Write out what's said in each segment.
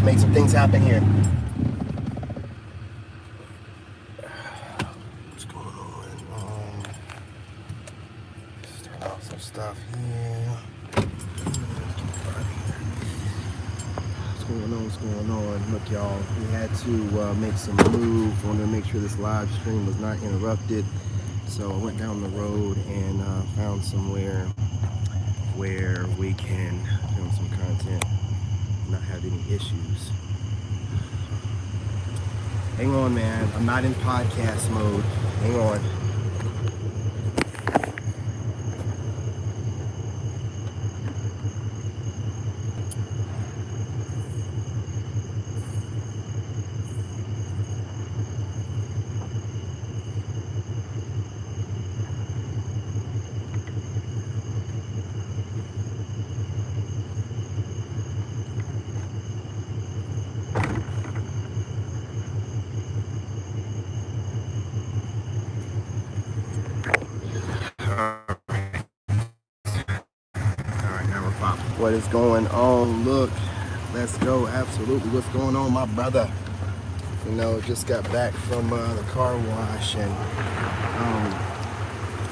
make some things happen here. What's going on? Start off some stuff here. What's going on? Look, y'all, we had to make some moves. Wanted to make sure this live stream was not interrupted. So I went down the road and found somewhere where we can film some content, not have any issues. Hang on, man. I'm not in podcast mode. Hang on. What is going on? Look, let's go. Absolutely. What's going on, my brother? You know, just got back from the car wash and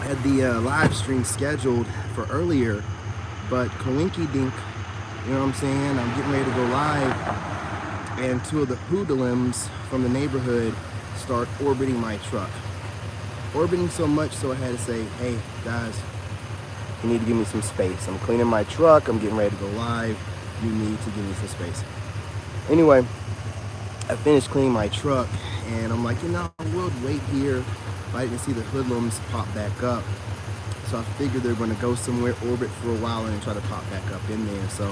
had the live stream scheduled for earlier, but coinky dink, you know what I'm saying? I'm getting ready to go live, and two of the hoodlums from the neighborhood start orbiting my truck. Orbiting so much so I had to say, hey, guys, you need to give me some space. I'm cleaning my truck. I'm getting ready to go live. You need to give me some space. Anyway, I finished cleaning my truck, and I'm like, you know, we'll wait here. I didn't see the hoodlums pop back up, so I figured they're going to go somewhere, orbit for a while, and then try to pop back up in there. So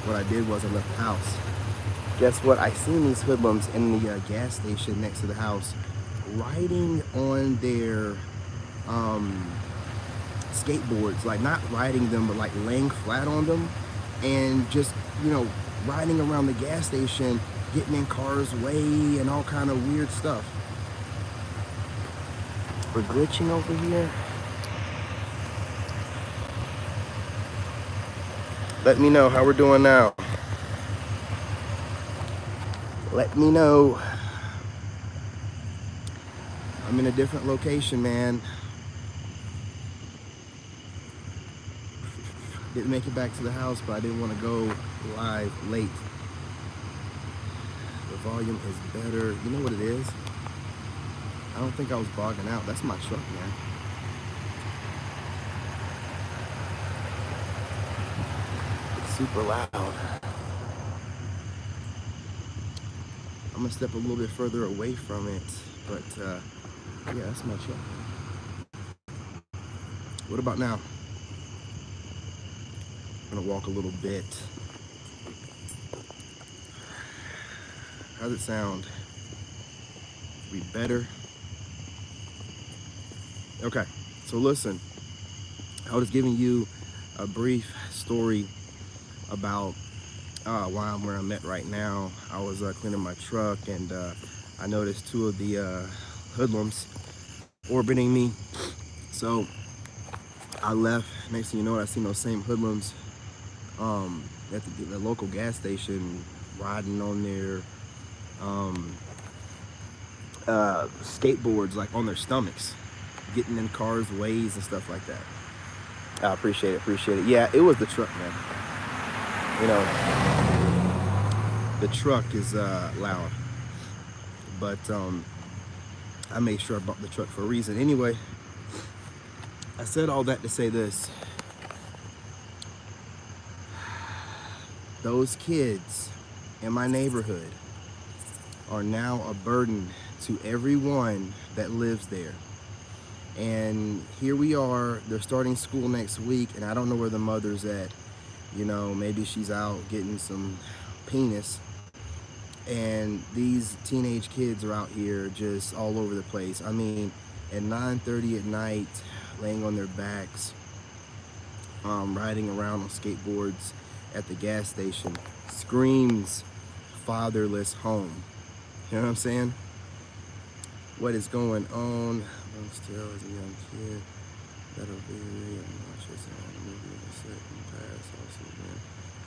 what I did was I left the house. Guess what? I seen these hoodlums in the gas station next to the house, riding on their skateboards, like not riding them, but like laying flat on them, and just, you know, riding around the gas station, getting in cars' way and all kind of weird stuff. We're glitching over here. Let me know how we're doing now. Let me know. I'm in a different location, man. Didn't make it back to the house, but I didn't want to go live late. The volume is better. You know what it is? I don't think I was bogging out. That's my truck, man. It's super loud. I'm gonna step a little bit further away from it, but yeah, that's my truck. What about now? I'm gonna walk a little bit. How's it sound? We better? Okay, so listen, I was giving you a brief story about why I'm where I'm at right now. I was cleaning my truck, and I noticed two of the hoodlums orbiting me. So I left. Next thing you know, I seen those same hoodlums at the local gas station, riding on their skateboards, like on their stomachs, getting in cars' ways and stuff like that. I appreciate it. Yeah, it was the truck, man. You know, the truck is loud, but I made sure I bought the truck for a reason. Anyway, I said all that to say this. Those kids in my neighborhood are now a burden to everyone that lives there. And here we are, they're starting school next week, and I don't know where the mother's at. You know, maybe she's out getting some penis. And these teenage kids are out here just all over the place. I mean, at 9:30 at night, laying on their backs, riding around on skateboards at the gas station, screams fatherless home. You know what I'm saying? What is going on? I'm still as a young kid. That'll be really obnoxious and movie in the second past also been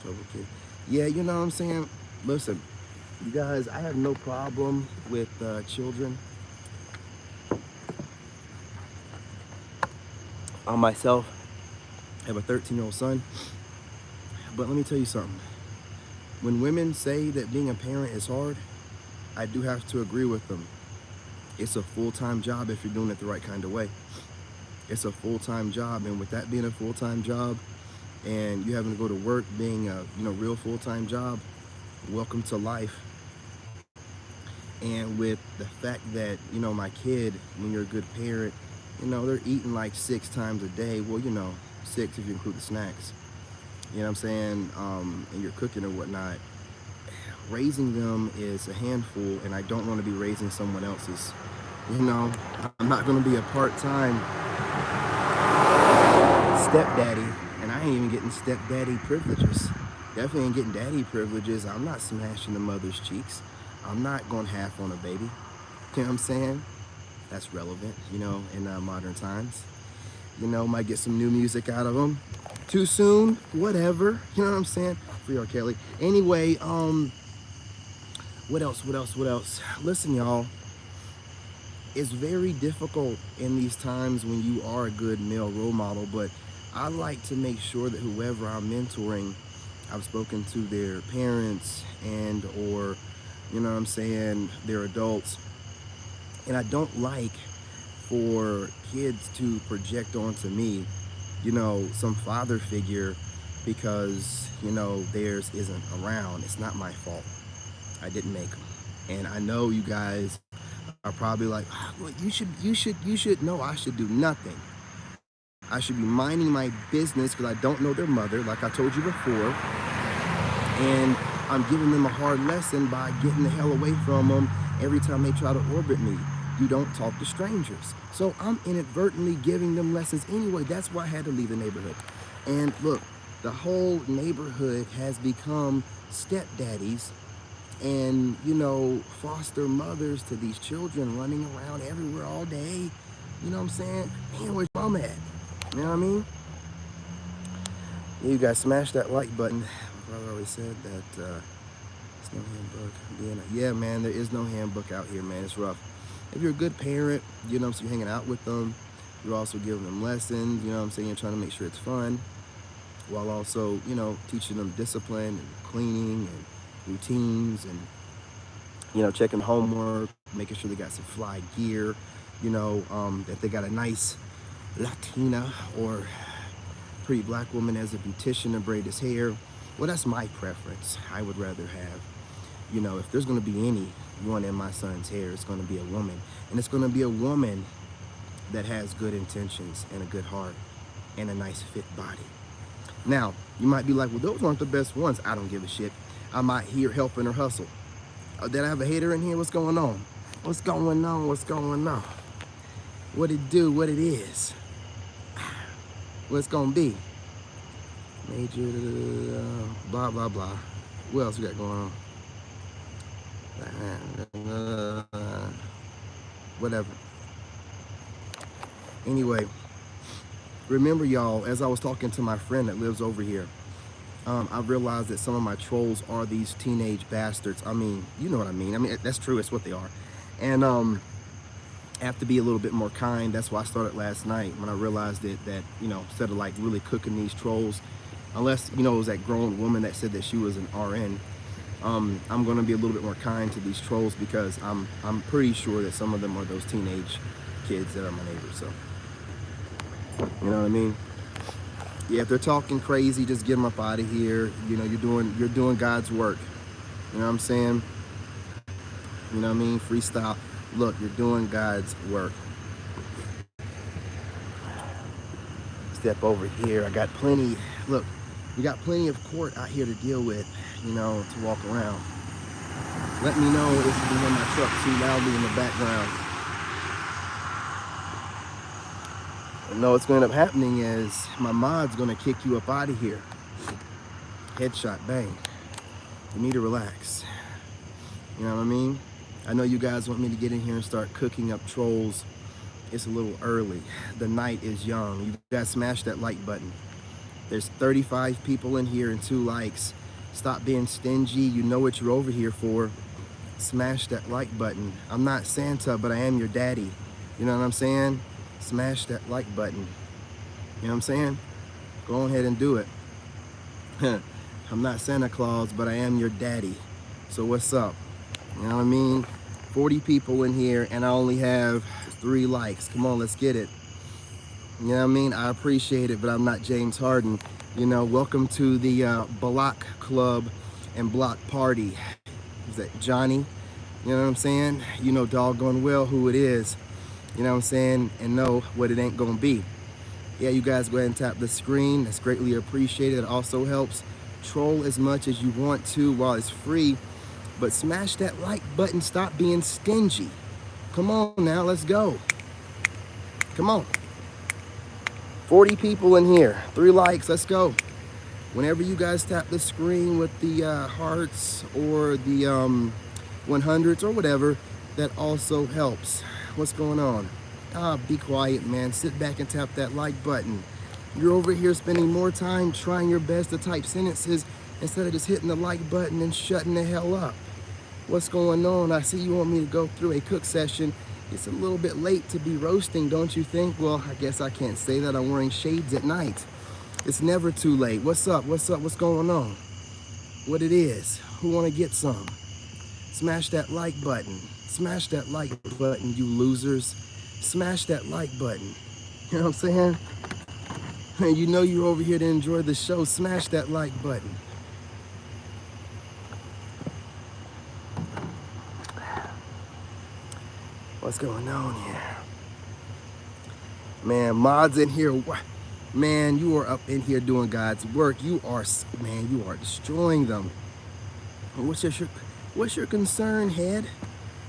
trouble kid. Yeah, you know what I'm saying? Listen, you guys, I have no problem with children. I myself have a 13-year-old son, but let me tell you something. When women say that being a parent is hard, I do have to agree with them. It's a full-time job if you're doing it the right kind of way. It's a full-time job, and with that being a full-time job and you having to go to work being a real full-time job, welcome to life. And with the fact that my kid, when you're a good parent, they're eating like 6 times a day. Well, 6 if you include the snacks. You know what I'm saying? And you're cooking or whatnot. Raising them is a handful, and I don't want to be raising someone else's. I'm not going to be a part-time stepdaddy, and I ain't even getting stepdaddy privileges. Definitely ain't getting daddy privileges. I'm not smashing the mother's cheeks. I'm not going half on a baby. You know what I'm saying? That's relevant, in modern times. Might get some new music out of them. Too soon, whatever. You know what I'm saying? Free R. Kelly. Anyway, what else? Listen, y'all. It's very difficult in these times when you are a good male role model, but I like to make sure that whoever I'm mentoring, I've spoken to their parents and or, their adults. And I don't like for kids to project onto me, some father figure because, theirs isn't around. It's not my fault. I didn't make them. And I know you guys are probably like, well, you should. No, I should do nothing. I should be minding my business because I don't know their mother, like I told you before. And I'm giving them a hard lesson by getting the hell away from them every time they try to orbit me. You don't talk to strangers. So I'm inadvertently giving them lessons anyway. That's why I had to leave the neighborhood. And look, the whole neighborhood has become stepdaddies and, foster mothers to these children running around everywhere all day. You know what I'm saying? Man, where's mom at? You know what I mean? Yeah, you guys smash that like button. My brother always said that there's no handbook. Yeah, man, there is no handbook out here, man. It's rough. If you're a good parent, so you're hanging out with them. You're also giving them lessons, what I'm saying? You're trying to make sure it's fun while also, teaching them discipline and cleaning and routines and, checking homework, making sure they got some fly gear, that they got a nice Latina or pretty black woman as a beautician to braid his hair. Well, that's my preference. I would rather have, if there's going to be anyone in my son's hair, it's going to be a woman. And it's going to be a woman that has good intentions and a good heart and a nice fit body. Now, you might be like, well, those aren't the best ones. I don't give a shit. I'm out here helping her hustle. Did I have a hater in here? What's going on? What's going on? What it do? What it is? What's gonna be? Major, blah, blah, blah. What else we got going on? Whatever. Anyway, remember y'all, as I was talking to my friend that lives over here, I realized that some of my trolls are these teenage bastards. I mean, you know what I mean. I mean, that's true. It's what they are. And I have to be a little bit more kind. That's why I started last night when I realized that instead of like really cooking these trolls, unless, it was that grown woman that said that she was an RN, I'm going to be a little bit more kind to these trolls because I'm pretty sure that some of them are those teenage kids that are my neighbors. So, you know what I mean? Yeah, if they're talking crazy, just get them up out of here. You're doing God's work. You know what I'm saying? You know what I mean? Freestyle. Look, you're doing God's work. Step over here. I got plenty. Look, we got plenty of court out here to deal with, to walk around. Let me know if you can hear my truck too loudly in the background. No, what's going to end up happening is my mod's going to kick you up out of here. Headshot, bang. You need to relax. You know what I mean? I know you guys want me to get in here and start cooking up trolls. It's a little early. The night is young. You guys smash that like button. There's 35 people in here and 2 likes. Stop being stingy. You know what you're over here for. Smash that like button. I'm not Santa, but I am your daddy. You know what I'm saying? Smash that like button. You know what I'm saying? Go ahead and do it. I'm not Santa Claus, but I am your daddy. So what's up? You know what I mean? 40 people in here and I only have 3 likes. Come on, let's get it. You know what I mean? I appreciate it, but I'm not James Harden. You know, welcome to the Block Club and Block Party. Is that Johnny? You know what I'm saying? You know doggone well who it is. You know what I'm saying? And know what it ain't gonna be. Yeah, you guys go ahead and tap the screen. That's greatly appreciated. It also helps. Troll as much as you want to while it's free, but smash that like button. Stop being stingy. Come on now, let's go. Come on. 40 people in here, 3 likes, let's go. Whenever you guys tap the screen with the hearts or the 100s or whatever, that also helps. What's going on? Be quiet, man. Sit back and tap that like button. You're over here spending more time trying your best to type sentences instead of just hitting the like button and shutting the hell up. What's going on? I see you want me to go through a cook session. It's a little bit late to be roasting, don't you think? Well, I guess I can't say that. I'm wearing shades at night. It's never too late. What's up? What's up? What's going on? What it is? Who want to get some? Smash that like button. Smash that like button, you losers. Smash that like button. You know what I'm saying? You know you're over here to enjoy the show. Smash that like button. What's going on here? Man, mods in here. Man, you are up in here doing God's work. You are, man, you are destroying them. What's your concern, head?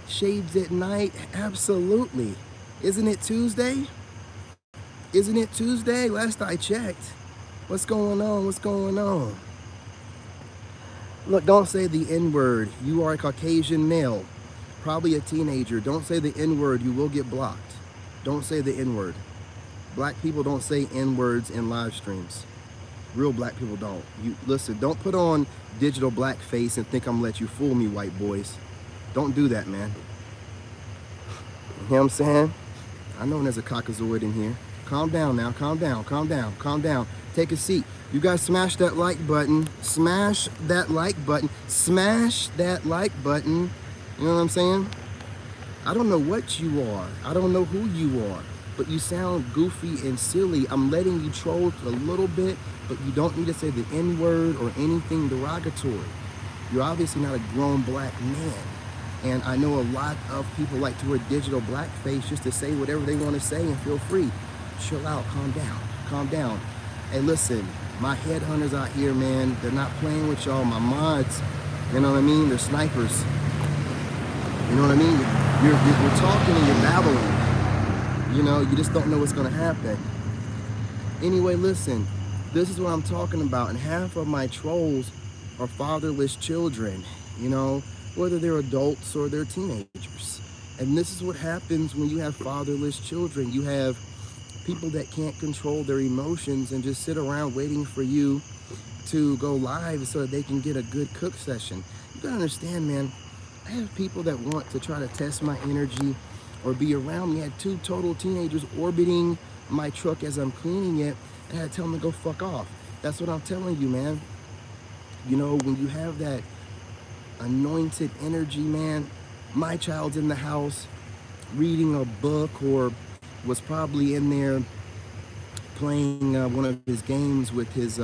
Shades at night? Absolutely. Isn't it Tuesday? Isn't it Tuesday? Last I checked. What's going on? What's going on? Look, don't say the N-word. You are a Caucasian male, probably a teenager. Don't say the N-word. You will get blocked. Don't say the N-word. Black people don't say N-words in live streams. Real black people don't. You listen, don't put on digital blackface and think I'm gonna let you fool me, white boys. Don't do that, man. You know what I'm saying? I know there's a caucasoid in here. Calm down now, calm down, calm down, calm down. Take a seat. You guys smash that like button. Smash that like button. Smash that like button. You know what I'm saying? I don't know what you are. I don't know who you are, but you sound goofy and silly. I'm letting you troll a little bit, but you don't need to say the N-word or anything derogatory. You're obviously not a grown black man. And I know a lot of people like to wear digital blackface just to say whatever they want to say, and feel free. Chill out, calm down, calm down. Hey, listen, my headhunters out here, man, they're not playing with y'all. My mods, you know what I mean? They're snipers. You know what I mean? You're talking and you're babbling. You know, you just don't know what's going to happen. Anyway, listen, this is what I'm talking about. And half of my trolls are fatherless children, you know, whether they're adults or they're teenagers. And this is what happens when you have fatherless children. You have people that can't control their emotions and just sit around waiting for you to go live so that they can get a good cook session. You gotta understand, man, I have people that want to try to test my energy or be around me. I had 2 total teenagers orbiting my truck as I'm cleaning it. I had to tell them to go fuck off. That's what I'm telling you, man. You know, when you have that anointed energy, man, my child's in the house reading a book or was probably in there playing one of his games with his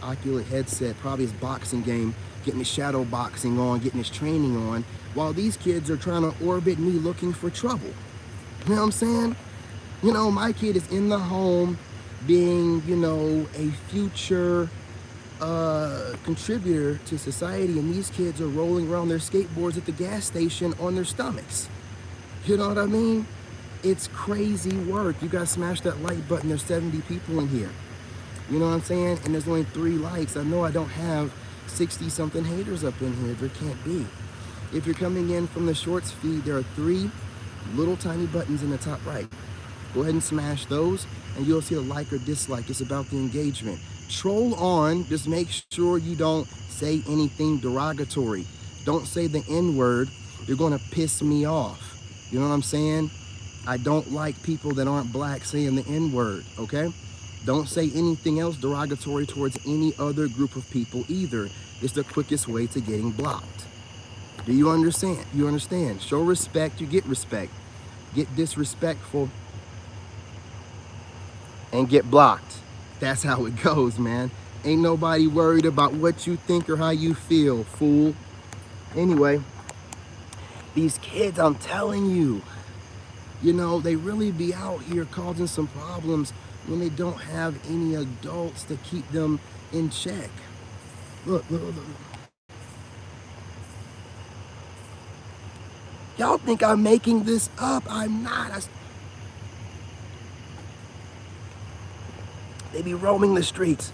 Oculus headset, probably his boxing game, getting his shadow boxing on, getting his training on, while these kids are trying to orbit me looking for trouble. You know what I'm saying? You know, my kid is in the home being, you know, a future contributor to society, and these kids are rolling around their skateboards at the gas station on their stomachs. You know what I mean? It's crazy work. You guys smash that like button. There's 70 people in here. You know what I'm saying? And there's only 3 likes. I know I don't have 60 something haters up in here. There can't be. If you're coming in from the shorts feed, there are 3 little tiny buttons in the top right. Go ahead and smash those and you'll see a like or dislike. It's about the engagement. Troll on, just make sure you don't say anything derogatory. Don't say the N-word. You're going to piss me off. You know what I'm saying? I don't like people that aren't black saying the N-word, okay? Don't say anything else derogatory towards any other group of people either. It's the quickest way to getting blocked. Do you understand? You understand? Show respect, you get respect. Get disrespectful and get blocked. That's how it goes, man. Ain't nobody worried about what you think or how you feel, fool. Anyway, these kids, I'm telling you, you know, they really be out here causing some problems when they don't have any adults to keep them in check. Look, look, look. Y'all think I'm making this up? I'm not. They be roaming the streets.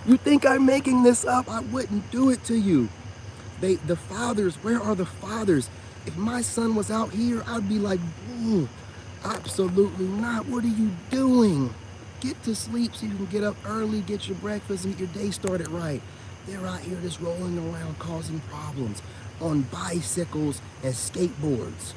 You think I'm making this up? I wouldn't do it to you. The fathers, where are the fathers? If my son was out here, I'd be like, absolutely not. What are you doing? Get to sleep so you can get up early, get your breakfast, and get your day started right. They're out here just rolling around causing problems on bicycles and skateboards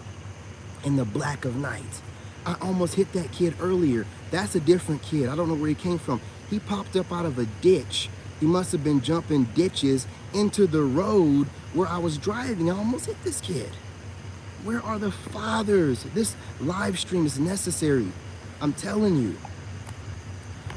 in the black of night. I almost hit that kid earlier. That's a different kid. I don't know where he came from. He popped up out of a ditch. He must have been jumping ditches into the road where I was driving. I almost hit this kid. Where are the fathers? This live stream is necessary. I'm telling you.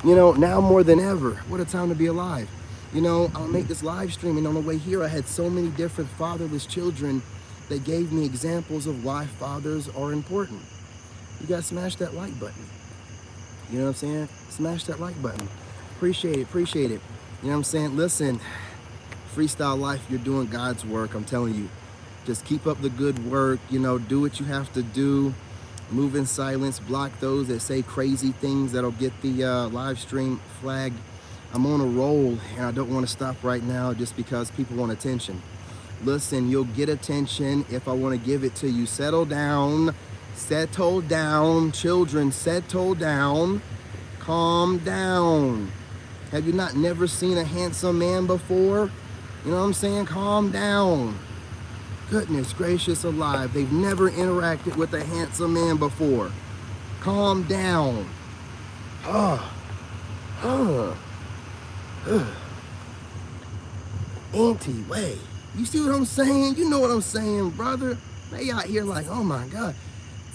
You know, now more than ever, what a time to be alive. You know, I'll make this live stream, and on the way here, I had so many different fatherless children that gave me examples of why fathers are important. You gotta smash that like button. You know what I'm saying? Smash that like button. Appreciate it, appreciate it. You know what I'm saying? Listen, Freestyle Life, you're doing God's work, I'm telling you. Just keep up the good work, you know, do what you have to do. Move in silence, block those that say crazy things that'll get the live stream flagged. I'm on a roll, and I don't want to stop right now just because people want attention. Listen, you'll get attention if I want to give it to you. Settle down, children, settle down, calm down. Have you not never seen a handsome man before? You know what I'm saying? Calm down. Goodness gracious alive, they've never interacted with a handsome man before. Calm down. Auntie, wait. You see what I'm saying? You know what I'm saying, brother. They out here like, oh my God.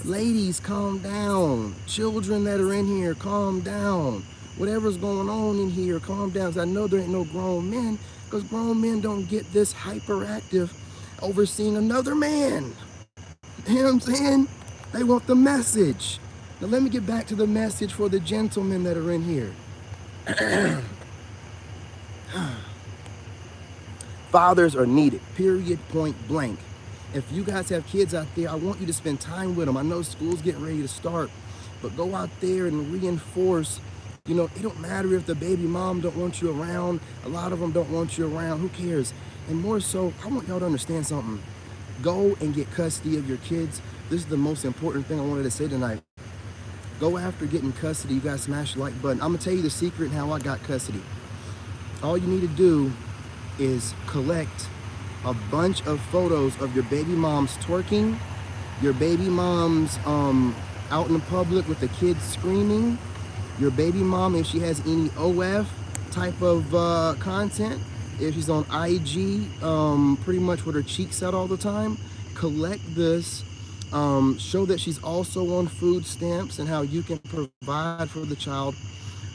Ladies, calm down. Children that are in here, calm down. Whatever's going on in here, calm down. 'Cause I know there ain't no grown men, because grown men don't get this hyperactive over seeing another man. You know what I'm saying? They want the message. Now let me get back to the message for the gentlemen that are in here. Fathers are needed, period, point blank. If you guys have kids out there, I want you to spend time with them. I know school's getting ready to start, but go out there and reinforce. You know, it don't matter if the baby mom don't want you around. A lot of them don't want you around. Who cares? And more so, I want y'all to understand something. Go and get custody of your kids. This is the most important thing I wanted to say tonight. Go after getting custody. You guys smash the like button. I'm going to tell you the secret and how I got custody. All you need to do is collect a bunch of photos of your baby mom's twerking, your baby mom's out in the public with the kids screaming, your baby mom if she has any OF type of content, if she's on IG pretty much with her cheeks out all the time. Collect this, show that she's also on food stamps and how you can provide for the child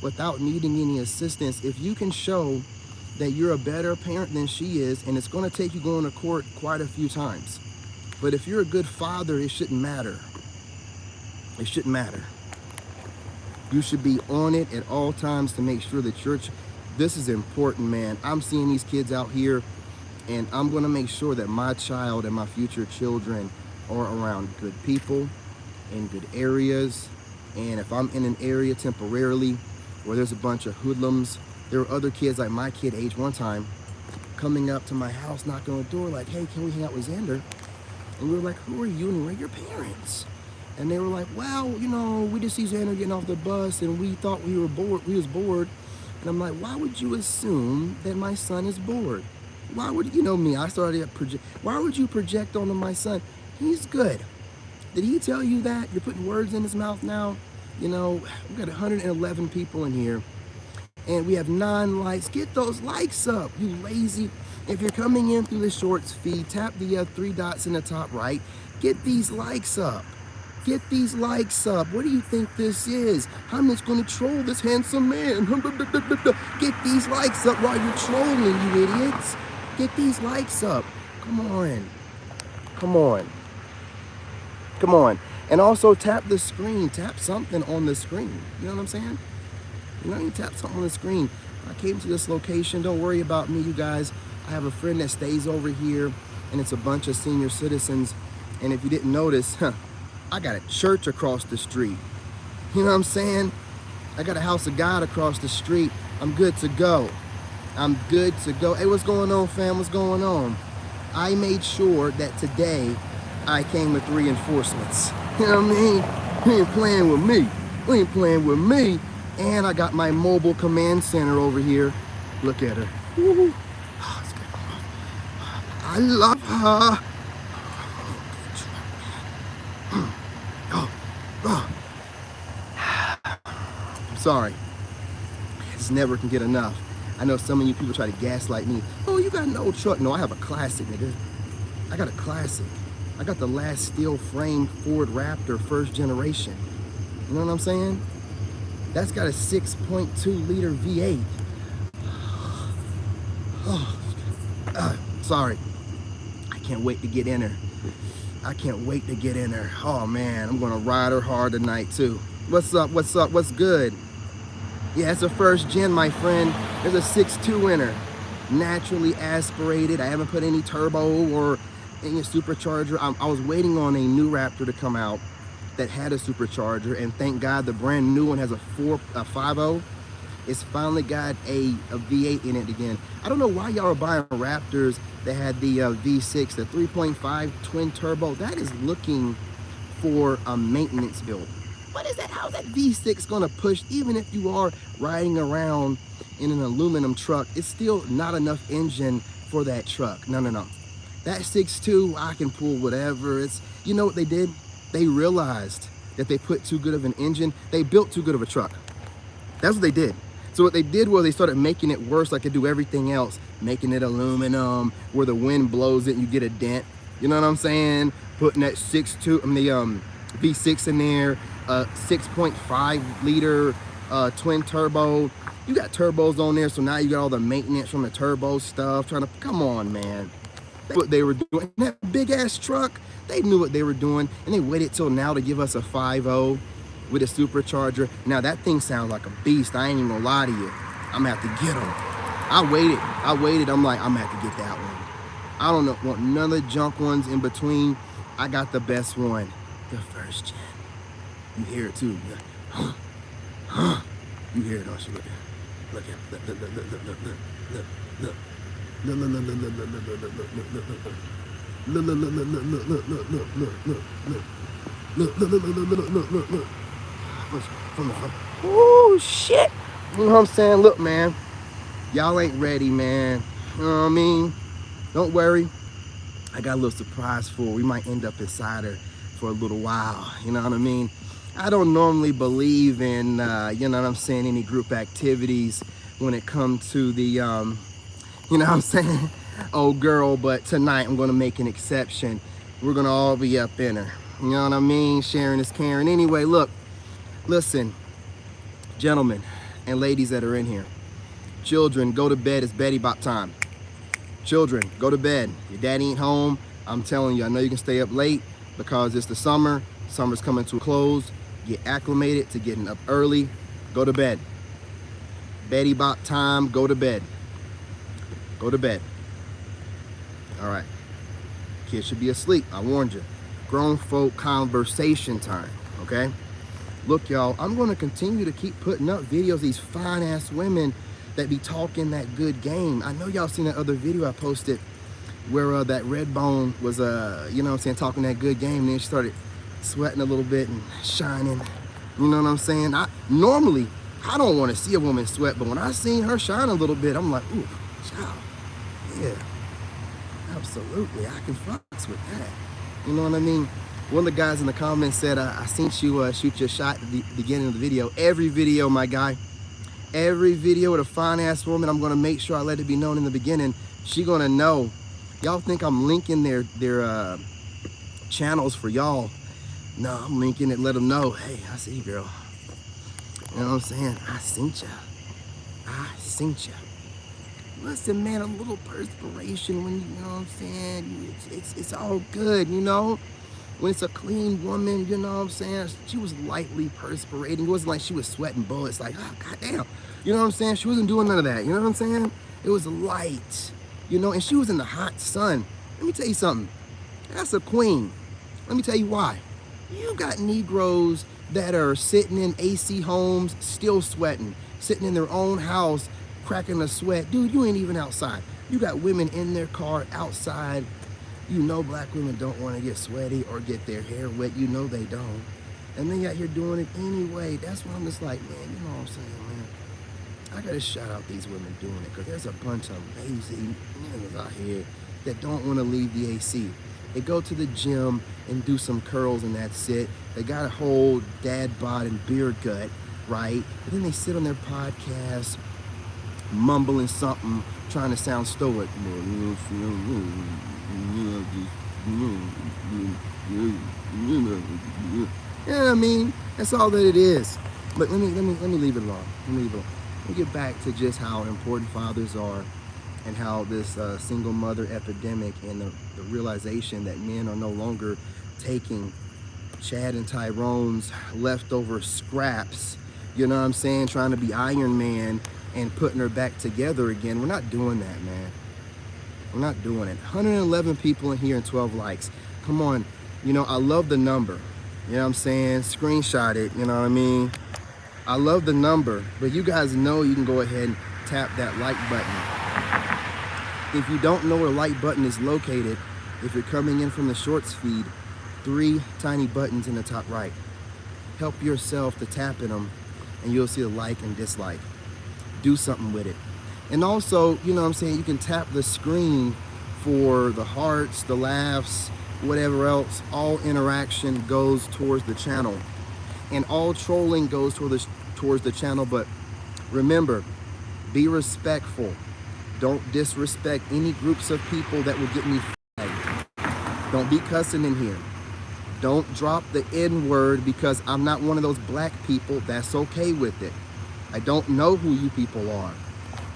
without needing any assistance. If you can show that you're a better parent than she is, and it's going to take you going to court quite a few times, but if you're a good father, it shouldn't matter. It shouldn't matter. You should be on it at all times to make sure that this is important, man. I'm seeing these kids out here, and I'm going to make sure that my child and my future children are around good people in good areas. And if I'm in an area temporarily where there's a bunch of hoodlums, there were other kids like my kid age one time coming up to my house, knocking on the door like, hey, can we hang out with Xander? And we were like, who are you and where are your parents? And they were like, well, you know, we just see Xander getting off the bus and we thought we was bored. And I'm like, why would you assume that my son is bored? Why would, you know me, I started to project. Why would you project onto my son? He's good. Did he tell you that? You're putting words in his mouth now? You know, we've got 111 people in here, and we have 9 likes. Get those likes up, you lazy. If you're coming in through the shorts feed, tap the 3 dots in the top right. Get these likes up. Get these likes up. What do you think this is? I'm just going to troll this handsome man. Get these likes up while you're trolling, you idiots. Get these likes up. Come on. Come on. Come on. And also tap the screen. Tap something on the screen. You know what I'm saying? You know, you tap something on the screen. I came to this location. Don't worry about me, you guys. I have a friend that stays over here, and it's a bunch of senior citizens. And if you didn't notice, I got a church across the street. You know what I'm saying? I got a house of God across the street. I'm good to go. I'm good to go. Hey, what's going on, fam? What's going on? I made sure that today I came with reinforcements. You know what I mean? You ain't playing with me. You ain't playing with me. And I got my mobile command center over here. Look at her. Woo-hoo. I love her. I'm sorry. I just never can get enough. I know some of you people try to gaslight me. Oh, you got an old truck. No, I have a classic, nigga. I got a classic. I got the last steel frame Ford Raptor, first generation. You know what I'm saying? That's got a 6.2 liter V8. Oh, sorry. I can't wait to get in her. I can't wait to get in her. Oh man, I'm gonna ride her hard tonight too. What's up, what's up, what's good? Yeah, it's a first gen, my friend. There's a 6.2 in her. Naturally aspirated. I haven't put any turbo or any supercharger. I was waiting on a new Raptor to come out that had a supercharger, and thank God the brand new one has a 5.0. It's finally got a V8 in it again. I don't know why y'all are buying Raptors that had the V6, the 3.5 twin turbo. That is looking for a maintenance build. What is that? How's that V6 gonna push? Even if you are riding around in an aluminum truck, it's still not enough engine for that truck. No, no, no. That 6.2, I can pull whatever. It's, you know what they did? They realized that they put too good of an engine. They built too good of a truck. That's what they did. So what they did was they started making it worse like they do everything else, making it aluminum, where the wind blows it and you get a dent. You know what I'm saying? Putting that 6.2, the V6 in there, 6.5 liter twin turbo. You got turbos on there, so now you got all the maintenance from the turbo stuff. Come on, man. That's what they were doing. That big ass truck, they knew what they were doing, and they waited till now to give us a 5.0 with a supercharger. Now that thing sounds like a beast. I ain't even gonna lie to you. I'm gonna have to get them. I waited. I'm like, I'm gonna have to get that one. I don't want none of the junk ones in between. I got the best one, the first gen. You hear it too. You hear it, don't you? Look at. Oh shit. You know what I'm saying? Look, man, y'all ain't ready, man. You know what I mean? Don't worry, I got a little surprise for her. We might end up inside her for a little while. You know what I mean? I don't normally believe in you know what I'm saying, any group activities when it comes to the you know what I'm saying, old girl, but tonight I'm gonna make an exception. We're gonna all be up in her. You know what I mean? Sharing is caring. Anyway, look, listen, gentlemen and ladies that are in here, children, go to bed. It's Betty Bop time. Children, go to bed. Your daddy ain't home. I'm telling you, I know you can stay up late because it's the summer. Summer's coming to a close. Get acclimated to getting up early. Go to bed. Betty Bop time. Go to bed. Go to bed. All right. Kids should be asleep. I warned you. Grown folk conversation time. Okay? Look, y'all, I'm going to continue to keep putting up videos, these fine-ass women that be talking that good game. I know y'all seen that other video I posted where that red bone was, you know what I'm saying, talking that good game, and then she started sweating a little bit and shining. You know what I'm saying? Normally, I don't want to see a woman sweat, but when I seen her shine a little bit, I'm like, ooh, child, yeah, absolutely, I can fucks with that. You know what I mean? One of the guys in the comments said, I seen you shoot your shot at the beginning of the video. Every video, my guy, every video with a fine ass woman, I'm gonna make sure I let it be known in the beginning. She gonna know. Y'all think I'm linking their channels for y'all? No, I'm linking it. Let them know. Hey, I see you, girl. You know what I'm saying? I seen ya. I seen ya. Listen, man, a little perspiration when you know what I'm saying. It's all good, you know. When it's a clean woman, you know what I'm saying? She was lightly perspirating. It wasn't like she was sweating bullets, like, oh, goddamn. You know what I'm saying? She wasn't doing none of that. You know what I'm saying? It was light, you know, and she was in the hot sun. Let me tell you something. That's a queen. Let me tell you why. You got Negroes that are sitting in AC homes, still sweating, sitting in their own house, cracking a sweat. Dude, you ain't even outside. You got women in their car outside. You know black women don't want to get sweaty or get their hair wet. You know they don't. And they out here doing it anyway. That's why I'm just like, man, you know what I'm saying, man? I got to shout out these women doing it, because there's a bunch of lazy niggas out here that don't want to leave the AC. They go to the gym and do some curls and that's it. They got a whole dad bod and beard gut, right? But then they sit on their podcast, mumbling something, trying to sound stoic. You know what I mean? That's all that it is. But let me leave it alone. Let me get back to just how important fathers are, and how this single mother epidemic, and the realization that men are no longer taking Chad and Tyrone's leftover scraps, you know what I'm saying, trying to be Iron Man and putting her back together again. We're not doing that, man. We're not doing it. 111 people in here and 12 likes. Come on. You know, I love the number. You know what I'm saying? Screenshot it, you know what I mean? I love the number, but you guys know you can go ahead and tap that like button. If you don't know where the like button is located, if you're coming in from the shorts feed, 3 tiny buttons in the top right. Help yourself to tapping them, and you'll see a like and dislike. Do something with it. And also, you know what I'm saying, you can tap the screen for the hearts, the laughs, whatever else. All interaction goes towards the channel, and all trolling goes towards the channel. But remember, be respectful. Don't disrespect any groups of people that will get me flagged. Don't be cussing in here. Don't drop the N-word, because I'm not one of those black people that's okay with it. I don't know who you people are.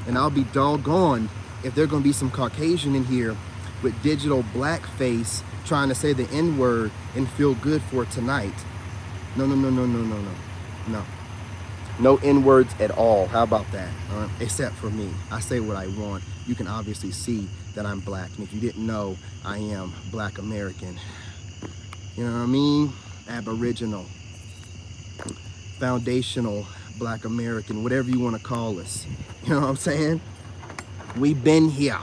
And I'll be doggone if there gonna be some Caucasian in here with digital blackface trying to say the N-word and feel good for tonight. No. No N-words at all. How about that? Except for me. I say what I want. You can obviously see that I'm black. And if you didn't know, I am Black American. You know what I mean? Aboriginal. Foundational Black American. Whatever you want to call us. You know what I'm saying? We've been here.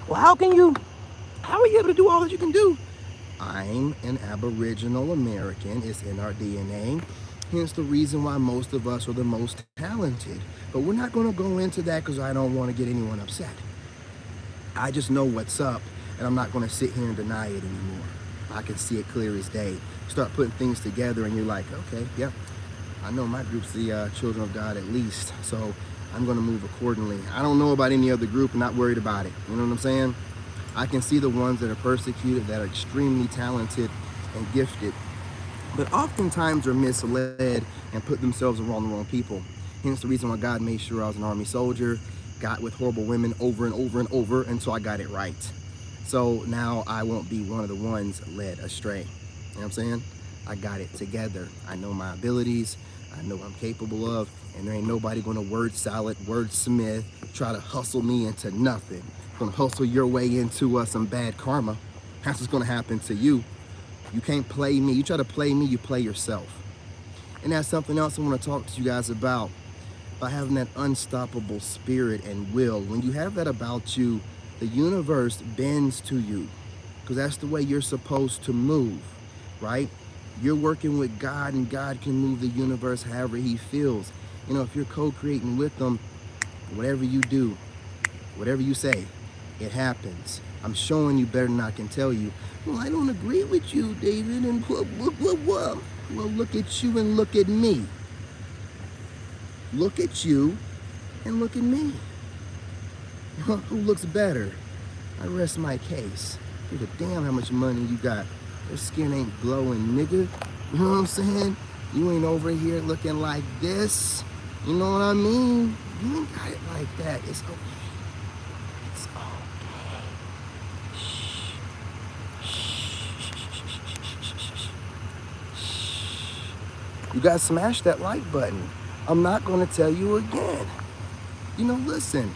Well, how are you able to do all that you can do? I'm an Aboriginal American. It's in our DNA. Hence the reason why most of us are the most talented. But we're not going to go into that, because I don't want to get anyone upset. I just know what's up, and I'm not going to sit here and deny it anymore. I can see it clear as day. Start putting things together, and you're like, okay, yep, I know my group's the children of God at least, so I'm going to move accordingly. I don't know about any other group. I'm not worried about it. You know what I'm saying? I can see the ones that are persecuted, that are extremely talented and gifted, but oftentimes are misled and put themselves around the wrong people. Hence the reason why God made sure I was an Army soldier, got with horrible women over and over and over until I got it right. So now I won't be one of the ones led astray. You know what I'm saying? I got it together. I know my abilities. I know what I'm capable of. And there ain't nobody going to word salad, wordsmith, try to hustle me into nothing. Going to hustle your way into some bad karma. That's what's going to happen to you. You can't play me. You try to play me, you play yourself. And that's something else I want to talk to you guys about having that unstoppable spirit and will. When you have that about you, the universe bends to you, because that's the way you're supposed to move, right? You're working with God, and God can move the universe however he feels. You know, if you're co-creating with them, whatever you do, whatever you say, it happens. I'm showing you better than I can tell you. Well, I don't agree with you, David, and blah, blah, blah, blah. Well, look at you and look at me. Look at you and look at me. Who looks better? I rest my case. Give a damn how much money you got. Your skin ain't glowing, nigga. You know what I'm saying? You ain't over here looking like this. You know what I mean? You ain't got it like that. It's okay. It's okay. Shh. You gotta smash that like button. I'm not gonna tell you again. You know, listen.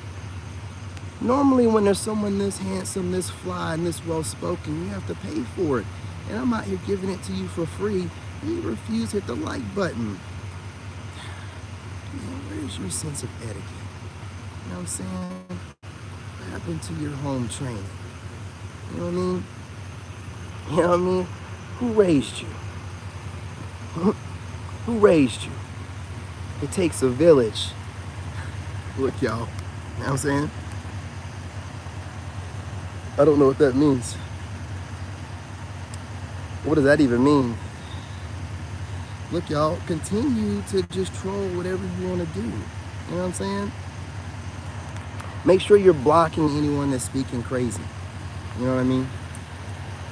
Normally when there's someone this handsome, this fly, and this well-spoken, you have to pay for it. And I'm out here giving it to you for free, and you refuse to hit the like button. You know, where's your sense of etiquette? You know what I'm saying? What happened to your home training? You know what I mean? You know what I mean? Who raised you? Who raised you? It takes a village. Look, y'all. You know what I'm saying? I don't know what that means. What does that even mean? Look, y'all, continue to just troll whatever you want to do. You know what I'm saying? Make sure you're blocking anyone that's speaking crazy. You know what I mean?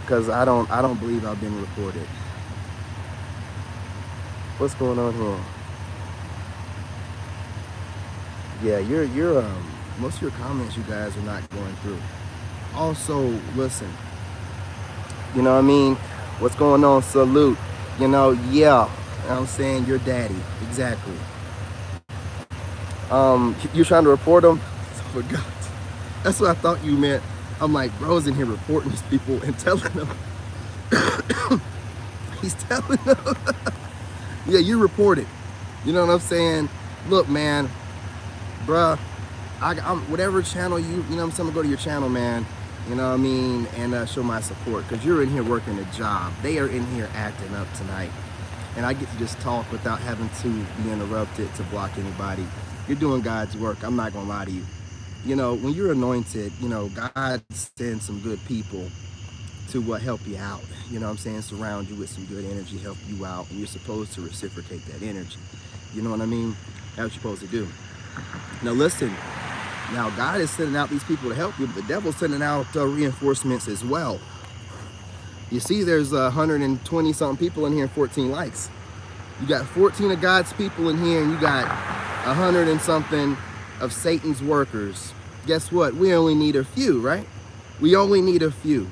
Because I don't believe I've been reported. What's going on here? Yeah, you're most of your comments you guys are not going through. Also, listen, you know what I mean? What's going on? Salute. You know, yeah. You know what I'm saying? Your daddy. Exactly. You're trying to report him? I forgot. That's what I thought you meant. I'm like, bro's in here reporting these people and telling them. He's telling them. Yeah, you report it. You know what I'm saying? Look, man, bruh, I'm whatever channel you know what I'm saying, I'm gonna go to your channel, man. You know what I mean? And show my support, because you're in here working a job. They are in here acting up tonight. And I get to just talk without having to be interrupted to block anybody. You're doing God's work. I'm not gonna lie to you. You know, when you're anointed, you know, God sends some good people to help you out. You know what I'm saying? Surround you with some good energy, help you out. And you're supposed to reciprocate that energy. You know what I mean? That's what you're supposed to do. Now listen. Now, God is sending out these people to help you, but the devil's sending out reinforcements as well. You see, there's 120 something people in here and 14 likes. You got 14 of God's people in here, and you got 100 and something of Satan's workers. Guess what? We only need a few, right? We only need a few.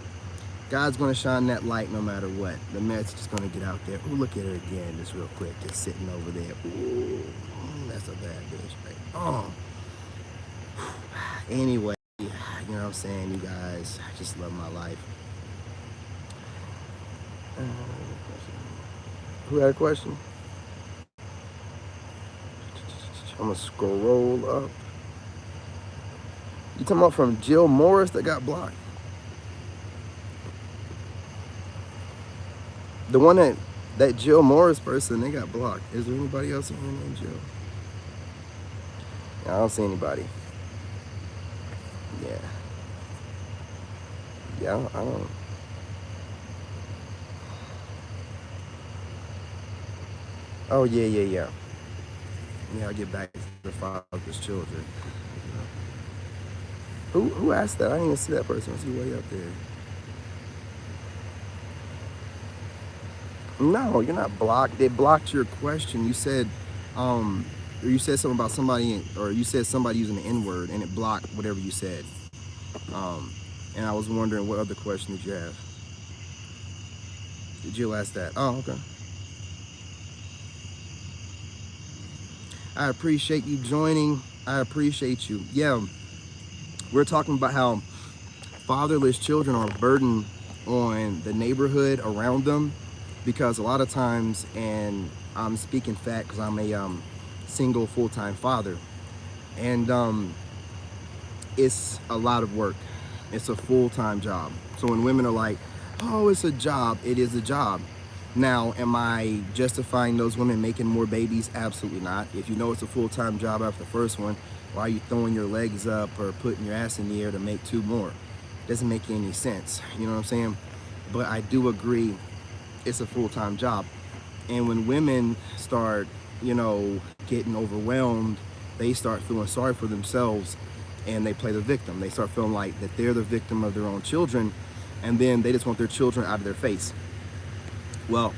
God's going to shine that light no matter what. The message is going to get out there. Ooh, look at her again, just real quick, just sitting over there. Ooh, that's a bad bitch, right? Oh. Anyway, you know what I'm saying, you guys, I just love my life. Who had a question? I'm gonna scroll up. You talking about from Jill Morris that got blocked? The one that Jill Morris person, they got blocked. Is there anybody else in here named Jill? I don't see anybody. Yeah. Yeah, I don't. Oh, yeah. Yeah, I'll get back to the fatherless children. Who asked that? I didn't even see that person. I see way up there. No, you're not blocked. They blocked your question. You said, or you said something about somebody, or you said somebody using the N-word, and it blocked whatever you said. And I was wondering what other question did you have? Did you ask that? Oh, okay. I appreciate you joining. I appreciate you. Yeah, we're talking about how fatherless children are a burden on the neighborhood around them, because a lot of times, and I'm speaking fact because I'm a single full-time father, and it's a lot of work. It's a full-time job. So when women are like, oh, it's a job, it is a job. Now, am I justifying those women making more babies? Absolutely not. If you know it's a full-time job after the first one, why are you throwing your legs up or putting your ass in the air to make 2 more? Doesn't make any sense. You know what I'm saying? But I do agree it's a full-time job. And when women start, you know, getting overwhelmed, they start feeling sorry for themselves and they play the victim. They start feeling like that they're the victim of their own children, and then they just want their children out of their face. Well,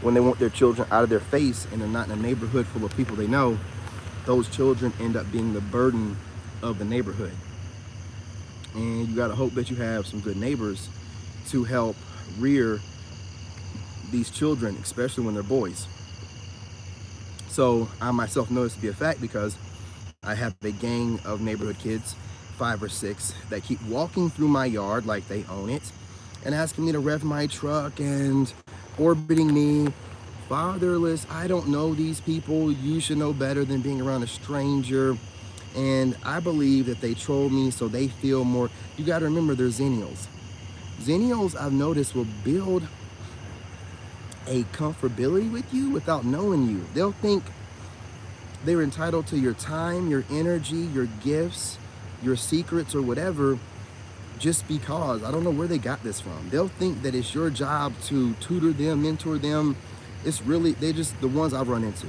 when they want their children out of their face and they're not in a neighborhood full of people they know, those children end up being the burden of the neighborhood. And you gotta hope that you have some good neighbors to help rear these children, especially when they're boys. So I myself know this to be a fact because I have a gang of neighborhood kids, 5 or 6, that keep walking through my yard like they own it and asking me to rev my truck and orbiting me. Fatherless, I don't know these people. You should know better than being around a stranger. And I believe that they troll me so they feel more. You got to remember, they're Xennials. Xennials, I've noticed, will build a comfortability with you without knowing you. They'll think they're entitled to your time, your energy, your gifts, your secrets, or whatever, just because. I don't know where they got this from. They'll think that it's your job to tutor them, mentor them. It's really, they just the ones I've run into,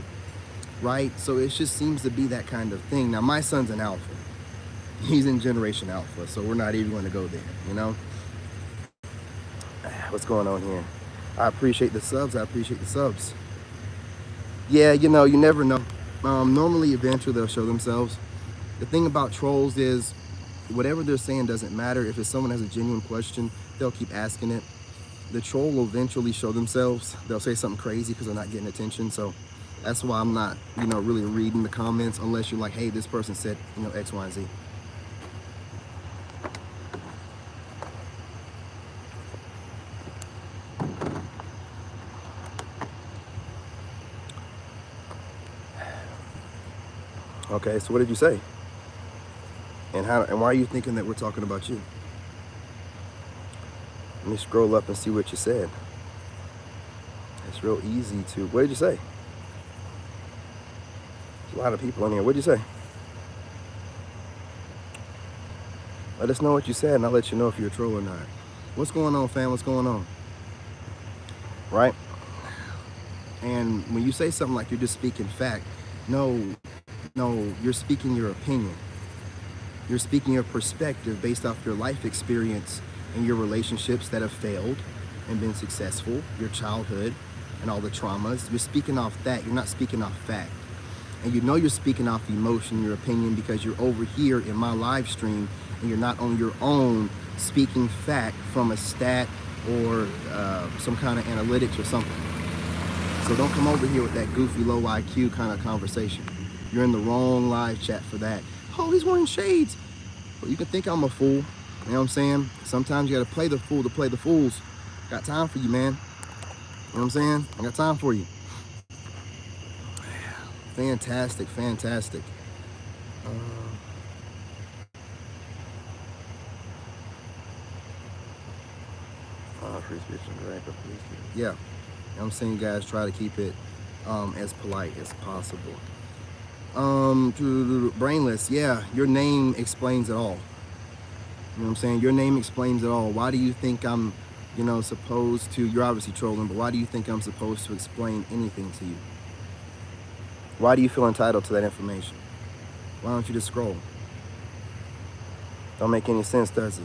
right? So it just seems to be that kind of thing. Now, my son's an alpha. He's in Generation Alpha, so we're not even going to go there, you know? What's going on here? I appreciate the subs. I appreciate the subs. Yeah, you know, you never know. Normally, eventually, they'll show themselves. The thing about trolls is whatever they're saying doesn't matter. If it's someone has a genuine question, they'll keep asking it. The troll will eventually show themselves. They'll say something crazy because they're not getting attention. So that's why I'm not, you know, really reading the comments unless you're like, hey, this person said, you know, X, Y, and Z. Okay, so what did you say? And why are you thinking that we're talking about you? Let me scroll up and see what you said. It's real easy to, what did you say? There's a lot of people in here. What did you say? Let us know what you said and I'll let you know if you're a troll or not. What's going on, fam? What's going on? Right? And when you say something like you're just speaking fact, no, you're speaking your opinion. You're speaking your perspective based off your life experience and your relationships that have failed and been successful, your childhood and all the traumas. You're speaking off that. You're not speaking off fact. And you know you're speaking off emotion, your opinion, because you're over here in my live stream and you're not on your own speaking fact from a stat or some kind of analytics or something. So don't come over here with that goofy, low IQ kind of conversation. You're in the wrong live chat for that. Oh, he's wearing shades. Well, you can think I'm a fool. You know what I'm saying? Sometimes you got to play the fool to play the fools. Got time for you, man. You know what I'm saying? I got time for you. Fantastic, fantastic. Free speech and direct, please. Yeah. You know what I'm saying, guys, try to keep it as polite as possible. Brainless, yeah, your name explains it all. You know what I'm saying? Your name explains it all. Why do you think I'm, you know, supposed to, you're obviously trolling, but why do you think I'm supposed to explain anything to you? Why do you feel entitled to that information? Why don't you just scroll? Don't make any sense, does it?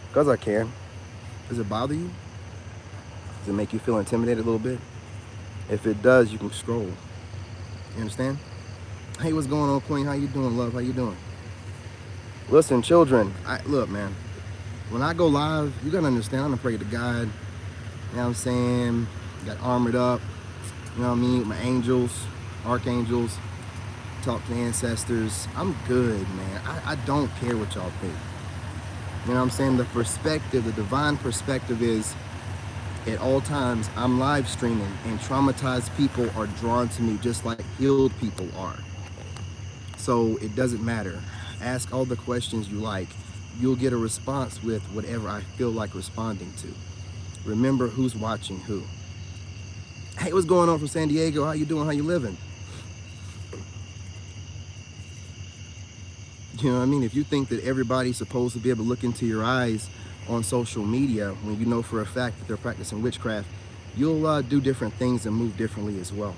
Because I can. Does it bother you? Does it make you feel intimidated a little bit? If it does, you can scroll. You understand? Hey, what's going on, Queen? How you doing, love? How you doing? Listen, children, look, man. When I go live, you gotta understand, I'm gonna pray to God. You know what I'm saying? Got armored up. You know what I mean? With my angels, archangels. Talk to ancestors. I'm good, man. I don't care what y'all think. You know what I'm saying? The perspective, the divine perspective is, at all times, I'm live streaming and traumatized people are drawn to me just like healed people are. So it doesn't matter. Ask all the questions you like. You'll get a response with whatever I feel like responding to. Remember who's watching who. Hey, what's going on from San Diego? How you doing? How you living? You know what I mean? If you think that everybody's supposed to be able to look into your eyes on social media when you know for a fact that they're practicing witchcraft, you'll do different things and move differently as well.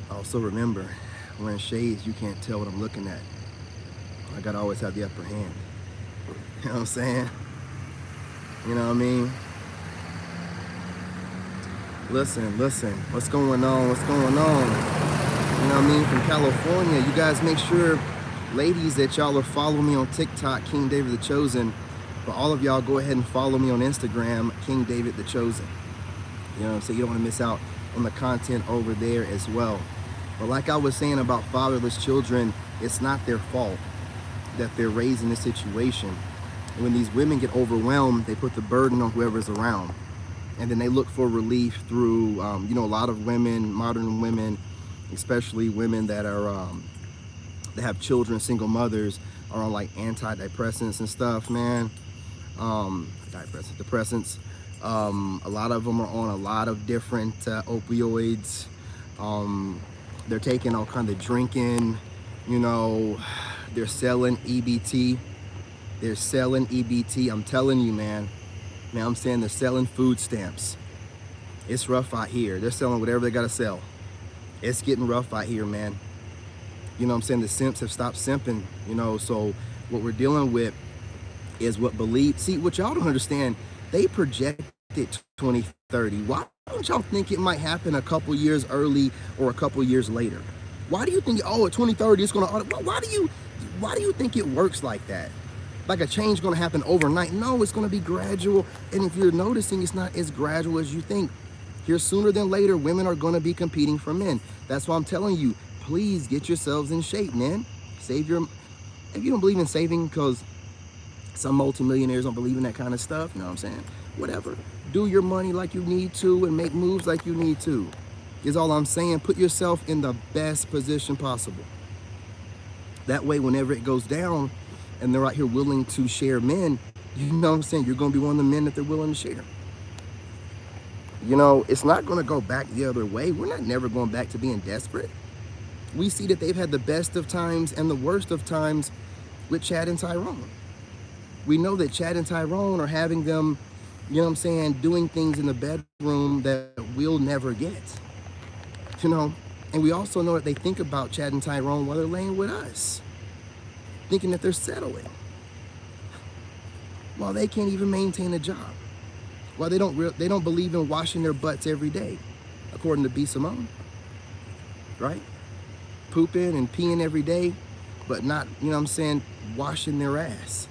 Also remember, wearing shades, you can't tell what I'm looking at. I gotta always have the upper hand. You know what I'm saying? You know what I mean? Listen, what's going on? What's going on? You know what I mean? From California, you guys make sure, ladies, that y'all are following me on TikTok, King David the Chosen. For all of y'all, go ahead and follow me on Instagram, King David the Chosen. You know what I'm saying? You don't want to miss out on the content over there as well. But like I was saying about fatherless children, it's not their fault that they're raised in this situation. And when these women get overwhelmed, they put the burden on whoever's around. And then they look for relief through, you know, a lot of women, modern women, especially women that are, that have children, single mothers, are on like antidepressants and stuff, man. Depressants. A lot of them are on a lot of different opioids. They're taking all kind of drinking, you know, they're selling EBT. They're selling EBT. I'm telling you, man. Now I'm saying they're selling food stamps. It's rough out here. They're selling whatever they gotta sell. It's getting rough out here, man. You know what I'm saying? The simps have stopped simping, you know, so what we're dealing with is what believe. See, what y'all don't understand, they projected 2030. Why don't y'all think it might happen a couple years early or a couple years later? Why do you think, oh, at 2030 it's gonna, why do you think it works like that? Like a change gonna happen overnight? No, it's gonna be gradual. And if you're noticing, it's not as gradual as you think. Here, sooner than later, women are gonna be competing for men. That's why I'm telling you, please get yourselves in shape, man. Save your, if you don't believe in saving, because some multimillionaires don't believe in that kind of stuff, you know what I'm saying? Whatever. Do your money like you need to and make moves like you need to, is all I'm saying. Put yourself in the best position possible. That way, whenever it goes down, and they're out here willing to share men, you know what I'm saying? You're going to be one of the men that they're willing to share. You know, it's not going to go back the other way. We're not never going back to being desperate. We see that they've had the best of times and the worst of times with Chad and Tyrone. We know that Chad and Tyrone are having them, you know what I'm saying, doing things in the bedroom that we'll never get. You know, and we also know that they think about Chad and Tyrone while they're laying with us, thinking that they're settling, while they can't even maintain a job, while they don't believe in washing their butts every day, according to B. Simone, right? Pooping and peeing every day, but not, you know what I'm saying, washing their ass,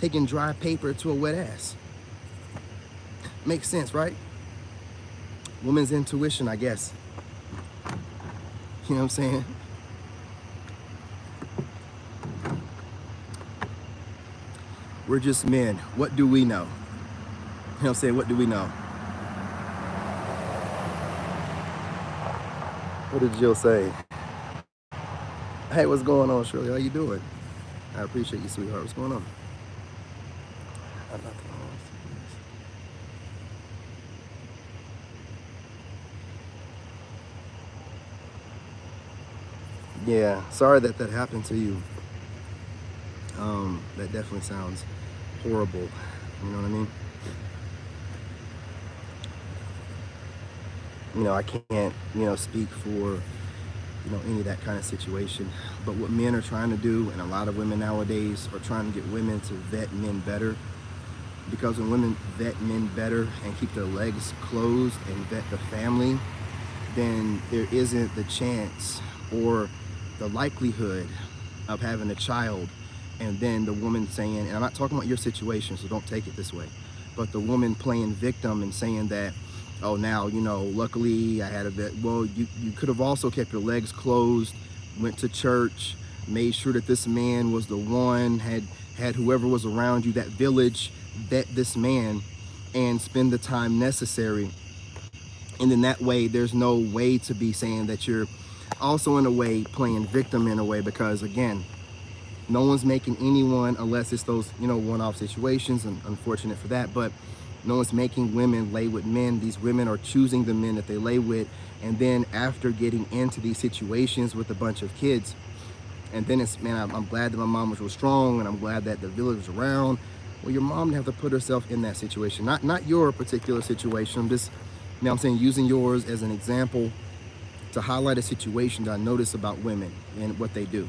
taking dry paper to a wet ass. Makes sense, right? Woman's intuition, I guess. You know what I'm saying? We're just men. What do we know? You know what I'm saying? What do we know? What did Jill say? Hey, what's going on, Shirley? How you doing? I appreciate you, sweetheart. What's going on? Yeah, sorry that happened to you. That definitely sounds horrible. You know what I mean? You know, I can't, you know, speak for, you know, any of that kind of situation. But what men are trying to do, and a lot of women nowadays are trying to get women to vet men better. Because when women vet men better and keep their legs closed and vet the family, then there isn't the chance or the likelihood of having a child. And then the woman saying, and I'm not talking about your situation, so don't take it this way, but the woman playing victim and saying that, oh, now, you know, luckily I had a vet. Well, you could have also kept your legs closed, went to church, made sure that this man was the one, had whoever was around you, that village, vet this man and spend the time necessary. And then that way, there's no way to be saying that you're also in a way playing victim in a way, because again, no one's making anyone, unless it's those, you know, one-off situations, and unfortunate for that, but no one's making women lay with men. These women are choosing the men that they lay with, and then after getting into these situations with a bunch of kids, and then it's, man, I'm glad that my mom was real strong, and I'm glad that the village was around. Well, your mom didn't have to put herself in that situation. Not your particular situation. I'm just, you know what I'm saying, using yours as an example to highlight a situation that I notice about women and what they do.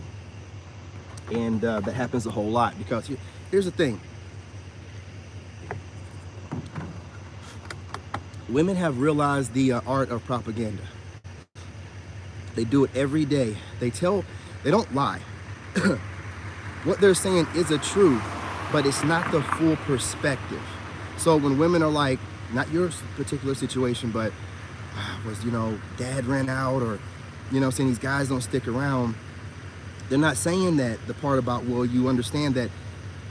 And that happens a whole lot, because here's the thing. Women have realized the art of propaganda. They do it every day. They don't lie. What they're saying is a truth, but it's not the full perspective. So when women are like, not your particular situation, but was, you know, dad ran out, or, you know, saying these guys don't stick around, they're not saying that the part about, well, you understand that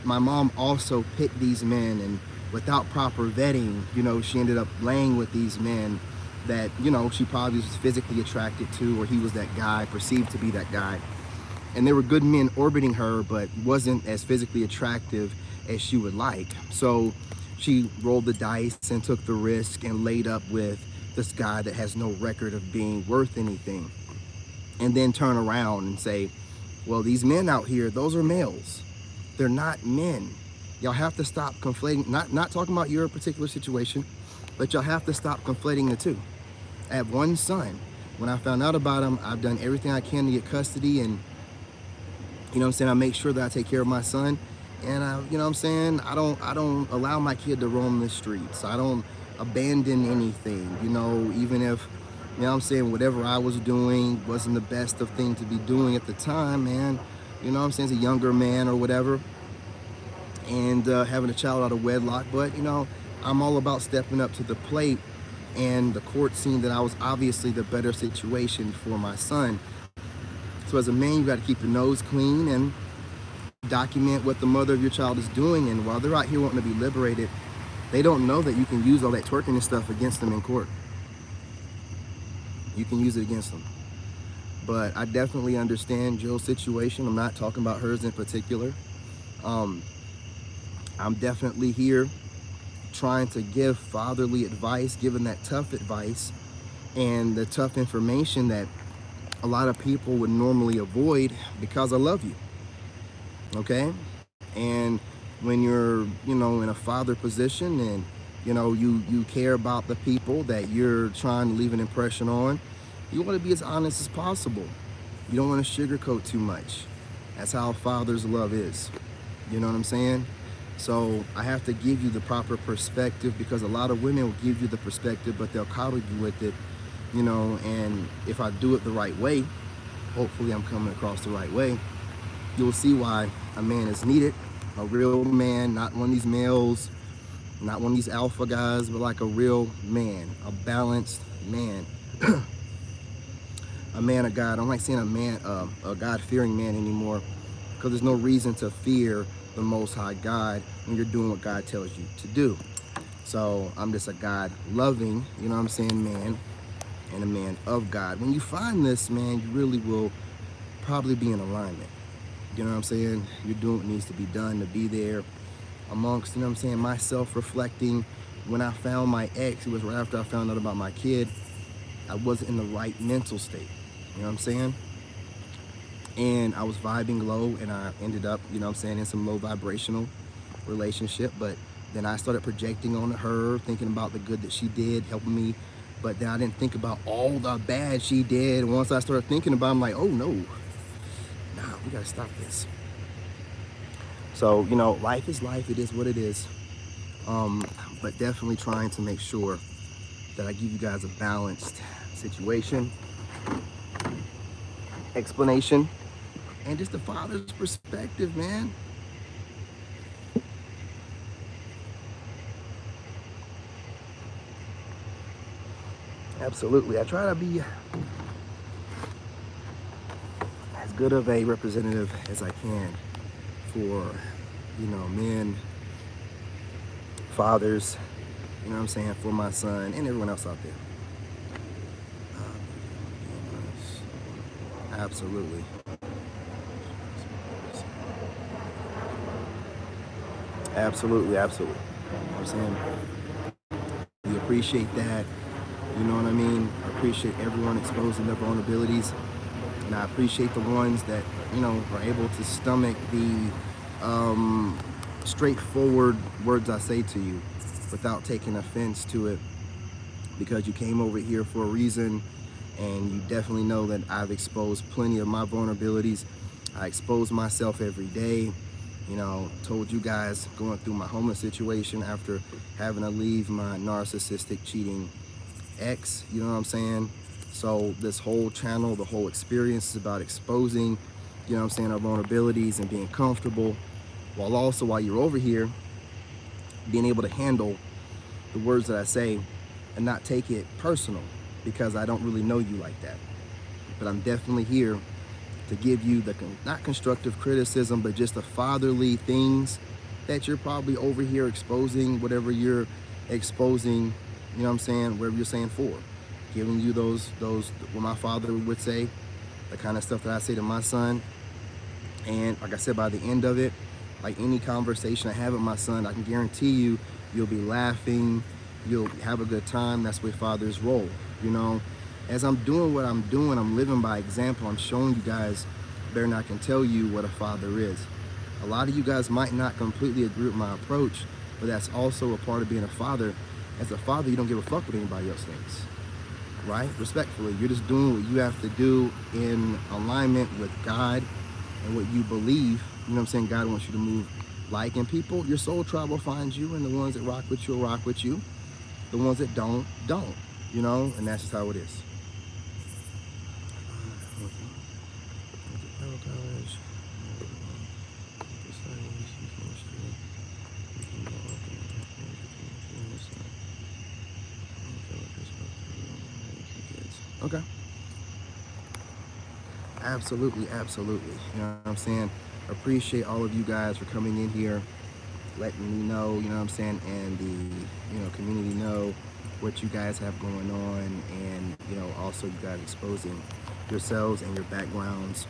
my mom also picked these men, and without proper vetting, you know, she ended up laying with these men that, you know, she probably was physically attracted to, or he was that guy, perceived to be that guy. And there were good men orbiting her, but wasn't as physically attractive as she would like. So she rolled the dice and took the risk and laid up with this guy that has no record of being worth anything. And then turn around and say, well, these men out here, those are males. They're not men. Y'all have to stop conflating, not talking about your particular situation, but y'all have to stop conflating the two. I have one son. When I found out about him, I've done everything I can to get custody, and, you know what I'm saying, I make sure that I take care of my son. And I, you know what I'm saying, I don't allow my kid to roam the streets. I don't abandon anything, you know, even if, you know what I'm saying, whatever I was doing wasn't the best of thing to be doing at the time, man. You know what I'm saying, as a younger man or whatever, and having a child out of wedlock. But, you know, I'm all about stepping up to the plate, and the court seen that I was obviously the better situation for my son. So as a man, you got to keep your nose clean and document what the mother of your child is doing. And while they're out here wanting to be liberated, they don't know that you can use all that twerking and stuff against them in court. You can use it against them. But I definitely understand Jill's situation. I'm not talking about hers in particular. I'm definitely here trying to give fatherly advice, giving that tough advice and the tough information that a lot of people would normally avoid, because I love you, okay? And when you're, you know, in a father position, and, you know, you care about the people that you're trying to leave an impression on, you want to be as honest as possible. You don't want to sugarcoat too much. That's how a father's love is. You know what I'm saying? So I have to give you the proper perspective, because a lot of women will give you the perspective, but they'll coddle you with it, you know. And if I do it the right way, hopefully I'm coming across the right way, you'll see why a man is needed. A real man, not one of these males, not one of these alpha guys, but like a real man, a balanced man. A man of God. I don't like saying a man, a God-fearing man anymore, because there's no reason to fear the Most High God when you're doing what God tells you to do. So I'm just a God-loving, you know what I'm saying, man, and a man of God. When you find this, man, you really will probably be in alignment. You know what I'm saying? You're doing what needs to be done to be there amongst, you know what I'm saying, my self-reflecting. When I found my ex, it was right after I found out about my kid, I wasn't in the right mental state. You know what I'm saying? And I was vibing low, and I ended up, you know what I'm saying, in some low vibrational relationship. But then I started projecting on her, thinking about the good that she did, helping me. But then I didn't think about all the bad she did. And once I started thinking about it, I'm like, oh no, nah, we gotta stop this. So, you know, life is life. It is what it is. But definitely trying to make sure that I give you guys a balanced situation, explanation, and just the father's perspective, man. Absolutely. I try to be as good of a representative as I can for, you know, men, fathers, you know what I'm saying, for my son and everyone else out there. Absolutely. Absolutely, absolutely. You know what I'm saying? We appreciate that. You know what I mean? I appreciate everyone exposing their vulnerabilities. And I appreciate the ones that, you know, are able to stomach the straightforward words I say to you without taking offense to it, because you came over here for a reason, and you definitely know that I've exposed plenty of my vulnerabilities. I expose myself every day. You know, told you guys going through my homeless situation after having to leave my narcissistic, cheating ex, you know what I'm saying? So this whole channel, the whole experience is about exposing, you know what I'm saying, our vulnerabilities and being comfortable, while also, while you're over here, being able to handle the words that I say and not take it personal, because I don't really know you like that. But I'm definitely here to give you the, not constructive criticism, but just the fatherly things that you're probably over here exposing, whatever you're exposing, you know what I'm saying, wherever you're saying for. Giving you those, what my father would say, the kind of stuff that I say to my son. And like I said, by the end of it, like any conversation I have with my son, I can guarantee you, you'll be laughing, you'll have a good time. That's where fathers roll, you know? As I'm doing what I'm doing, I'm living by example. I'm showing you guys better than I can tell you what a father is. A lot of you guys might not completely agree with my approach, but that's also a part of being a father. As a father, you don't give a fuck what anybody else thinks, right? Respectfully, you're just doing what you have to do in alignment with God and what you believe, you know what I'm saying, God wants you to move like. And people, your soul tribe will find you, and the ones that rock with you will rock with you. The ones that don't, you know, and that's just how it is. Okay. Absolutely, absolutely. You know what I'm saying? Appreciate all of you guys for coming in here, letting me know, you know what I'm saying, and the, you know, community know what you guys have going on, and, you know, also you guys exposing yourselves and your backgrounds.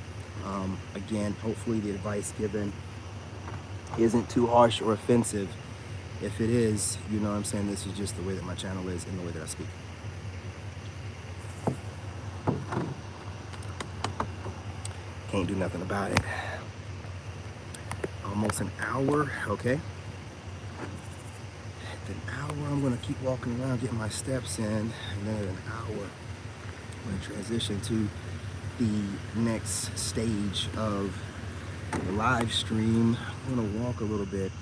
Again, hopefully the advice given isn't too harsh or offensive. If it is, you know what I'm saying, this is just the way that my channel is and the way that I speak. Can't do nothing about it. Almost an hour, okay. At an hour, I'm gonna keep walking around, getting my steps in, and then at an hour, I'm gonna transition to the next stage of the live stream. I'm gonna walk a little bit,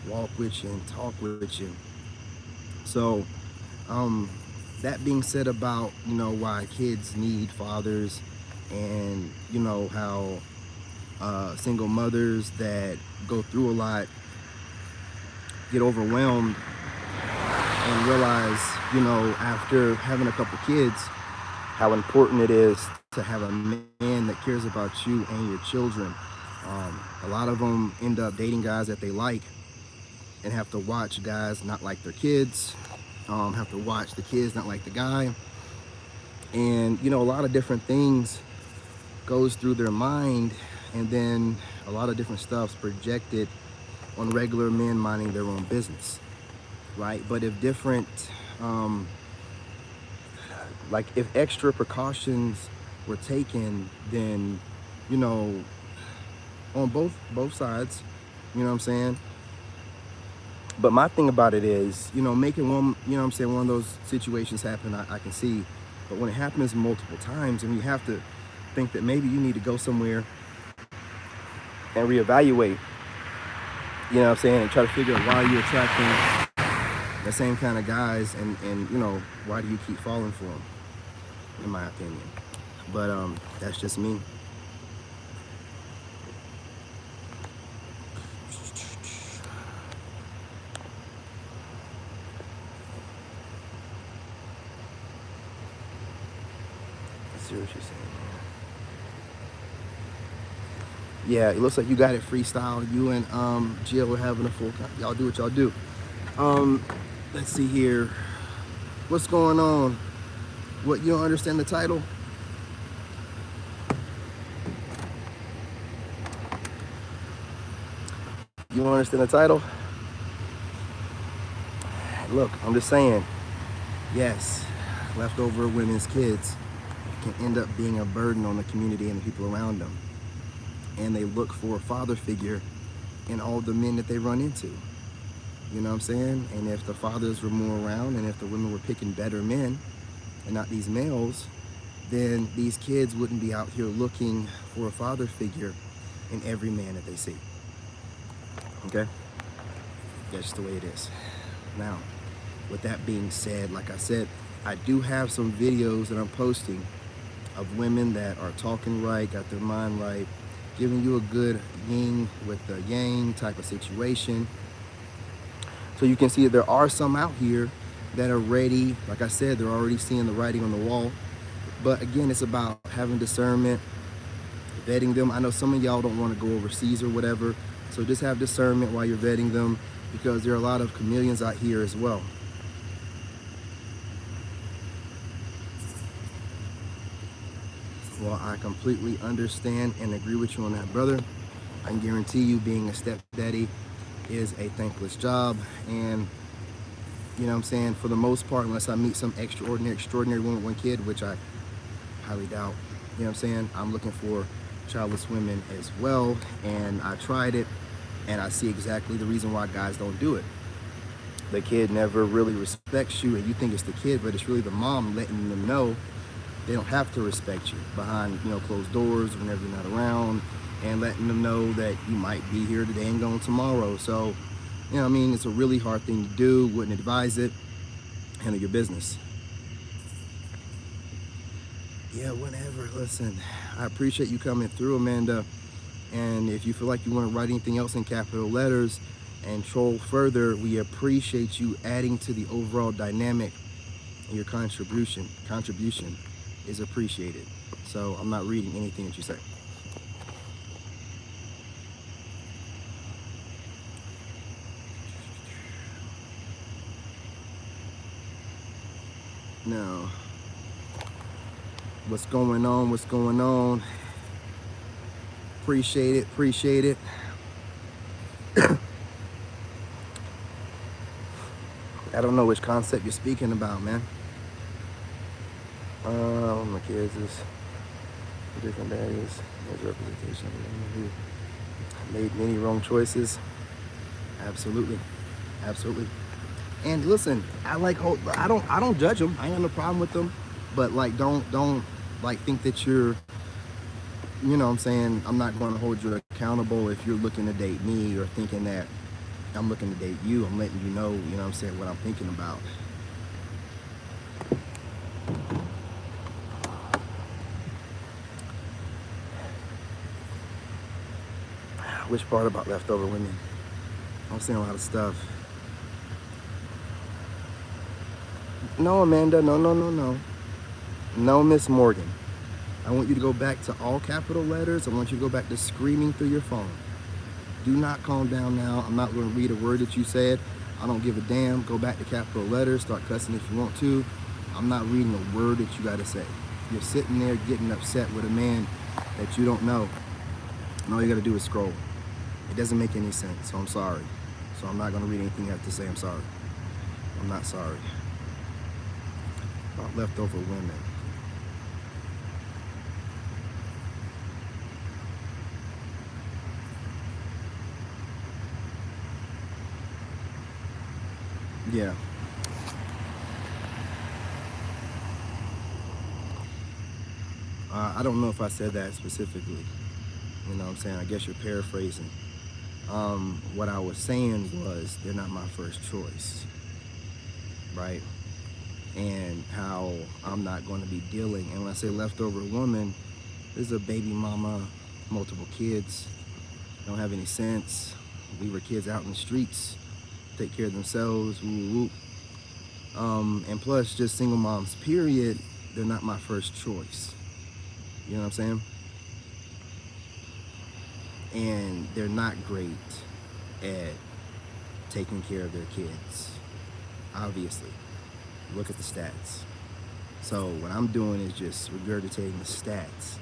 walk with you and talk with you. So, that being said about, you know, why kids need fathers, and, you know, how single mothers that go through a lot get overwhelmed and realize, you know, after having a couple kids, how important it is to have a man that cares about you and your children. A lot of them end up dating guys that they like and have to watch guys not like their kids, have to watch the kids not like the guy. And, you know, a lot of different things goes through their mind, and then a lot of different stuff's projected on regular men minding their own business, right? But if different, like if extra precautions were taken, then, you know, on both sides, you know what I'm saying? But my thing about it is, you know, making one, you know what I'm saying, one of those situations happen, I can see. But when it happens multiple times, and you have to think that maybe you need to go somewhere and reevaluate, you know what I'm saying, and try to figure out why you're attracting the same kind of guys, and you know, why do you keep falling for them, in my opinion. But that's just me. Let's see what you're saying. Yeah, it looks like you got it freestyle. You and Jill were having a full time. Y'all do what y'all do. Let's see here. What's going on? What, you don't understand the title? You understand the title? Look, I'm just saying, yes, leftover women's kids can end up being a burden on the community and the people around them. And they look for a father figure in all the men that they run into. You know what I'm saying? And if the fathers were more around, and if the women were picking better men and not these males, then these kids wouldn't be out here looking for a father figure in every man that they see. Okay? That's just the way it is. Now, with that being said, like I said, I do have some videos that I'm posting of women that are talking right, got their mind right, giving you a good yin with the yang type of situation. So you can see that there are some out here that are ready. Like I said, they're already seeing the writing on the wall. But again, it's about having discernment, vetting them. I know some of y'all don't want to go overseas or whatever, so just have discernment while you're vetting them, because there are a lot of chameleons out here as well. Well, I completely understand and agree with you on that, brother. I can guarantee you being a stepdaddy is a thankless job. And, you know what I'm saying, for the most part, unless I meet some extraordinary woman with one kid, which I highly doubt, you know what I'm saying, I'm looking for childless women as well. And I tried it, and I see exactly the reason why guys don't do it. The kid never really respects you, and you think it's the kid, but it's really the mom letting them know they don't have to respect you behind, you know, closed doors whenever you're not around, and letting them know that you might be here today and gone tomorrow. So, you know what I mean, it's a really hard thing to do. Wouldn't advise it. Handle your business. Yeah, whatever. Listen, I appreciate you coming through, Amanda. And if you feel like you want to write anything else in capital letters and troll further, we appreciate you adding to the overall dynamic. Your contribution is appreciated. So I'm not reading anything that you say. Now, what's going on? What's going on? Appreciate it. Appreciate it. I don't know which concept you're speaking about, man. My kids is different daddies. There's representation of women who made many wrong choices. Absolutely, absolutely. And listen, I don't judge them. I ain't got no problem with them. But like, don't like think that you're, you know what I'm saying, I'm not going to hold you accountable if you're looking to date me or thinking that I'm looking to date you. I'm letting you know what I'm saying, what I'm thinking about. Which part about leftover women? I'm saying a lot of stuff. No, Amanda, no. No, Miss Morgan. I want you to go back to all capital letters. I want you to go back to screaming through your phone. Do not calm down now. I'm not going to read a word that you said. I don't give a damn. Go back to capital letters. Start cussing if you want to. I'm not reading a word that you got to say. You're sitting there getting upset with a man that you don't know, and all you got to do is scroll. It doesn't make any sense, so I'm sorry. So I'm not going to read anything you have to say. I'm sorry. I'm not sorry. About leftover women. Yeah. I don't know if I said that specifically. You know what I'm saying? I guess you're paraphrasing. What I was saying was they're not my first choice, right? And how I'm not going to be dealing. And when I say leftover woman, this is a baby mama, multiple kids, don't have any sense, leave her kids out in the streets, take care of themselves, woo woo. And plus, just single moms, period, they're not my first choice. You know what I'm saying? And they're not great at taking care of their kids, obviously. Look at the stats. So what I'm doing is just regurgitating the stats.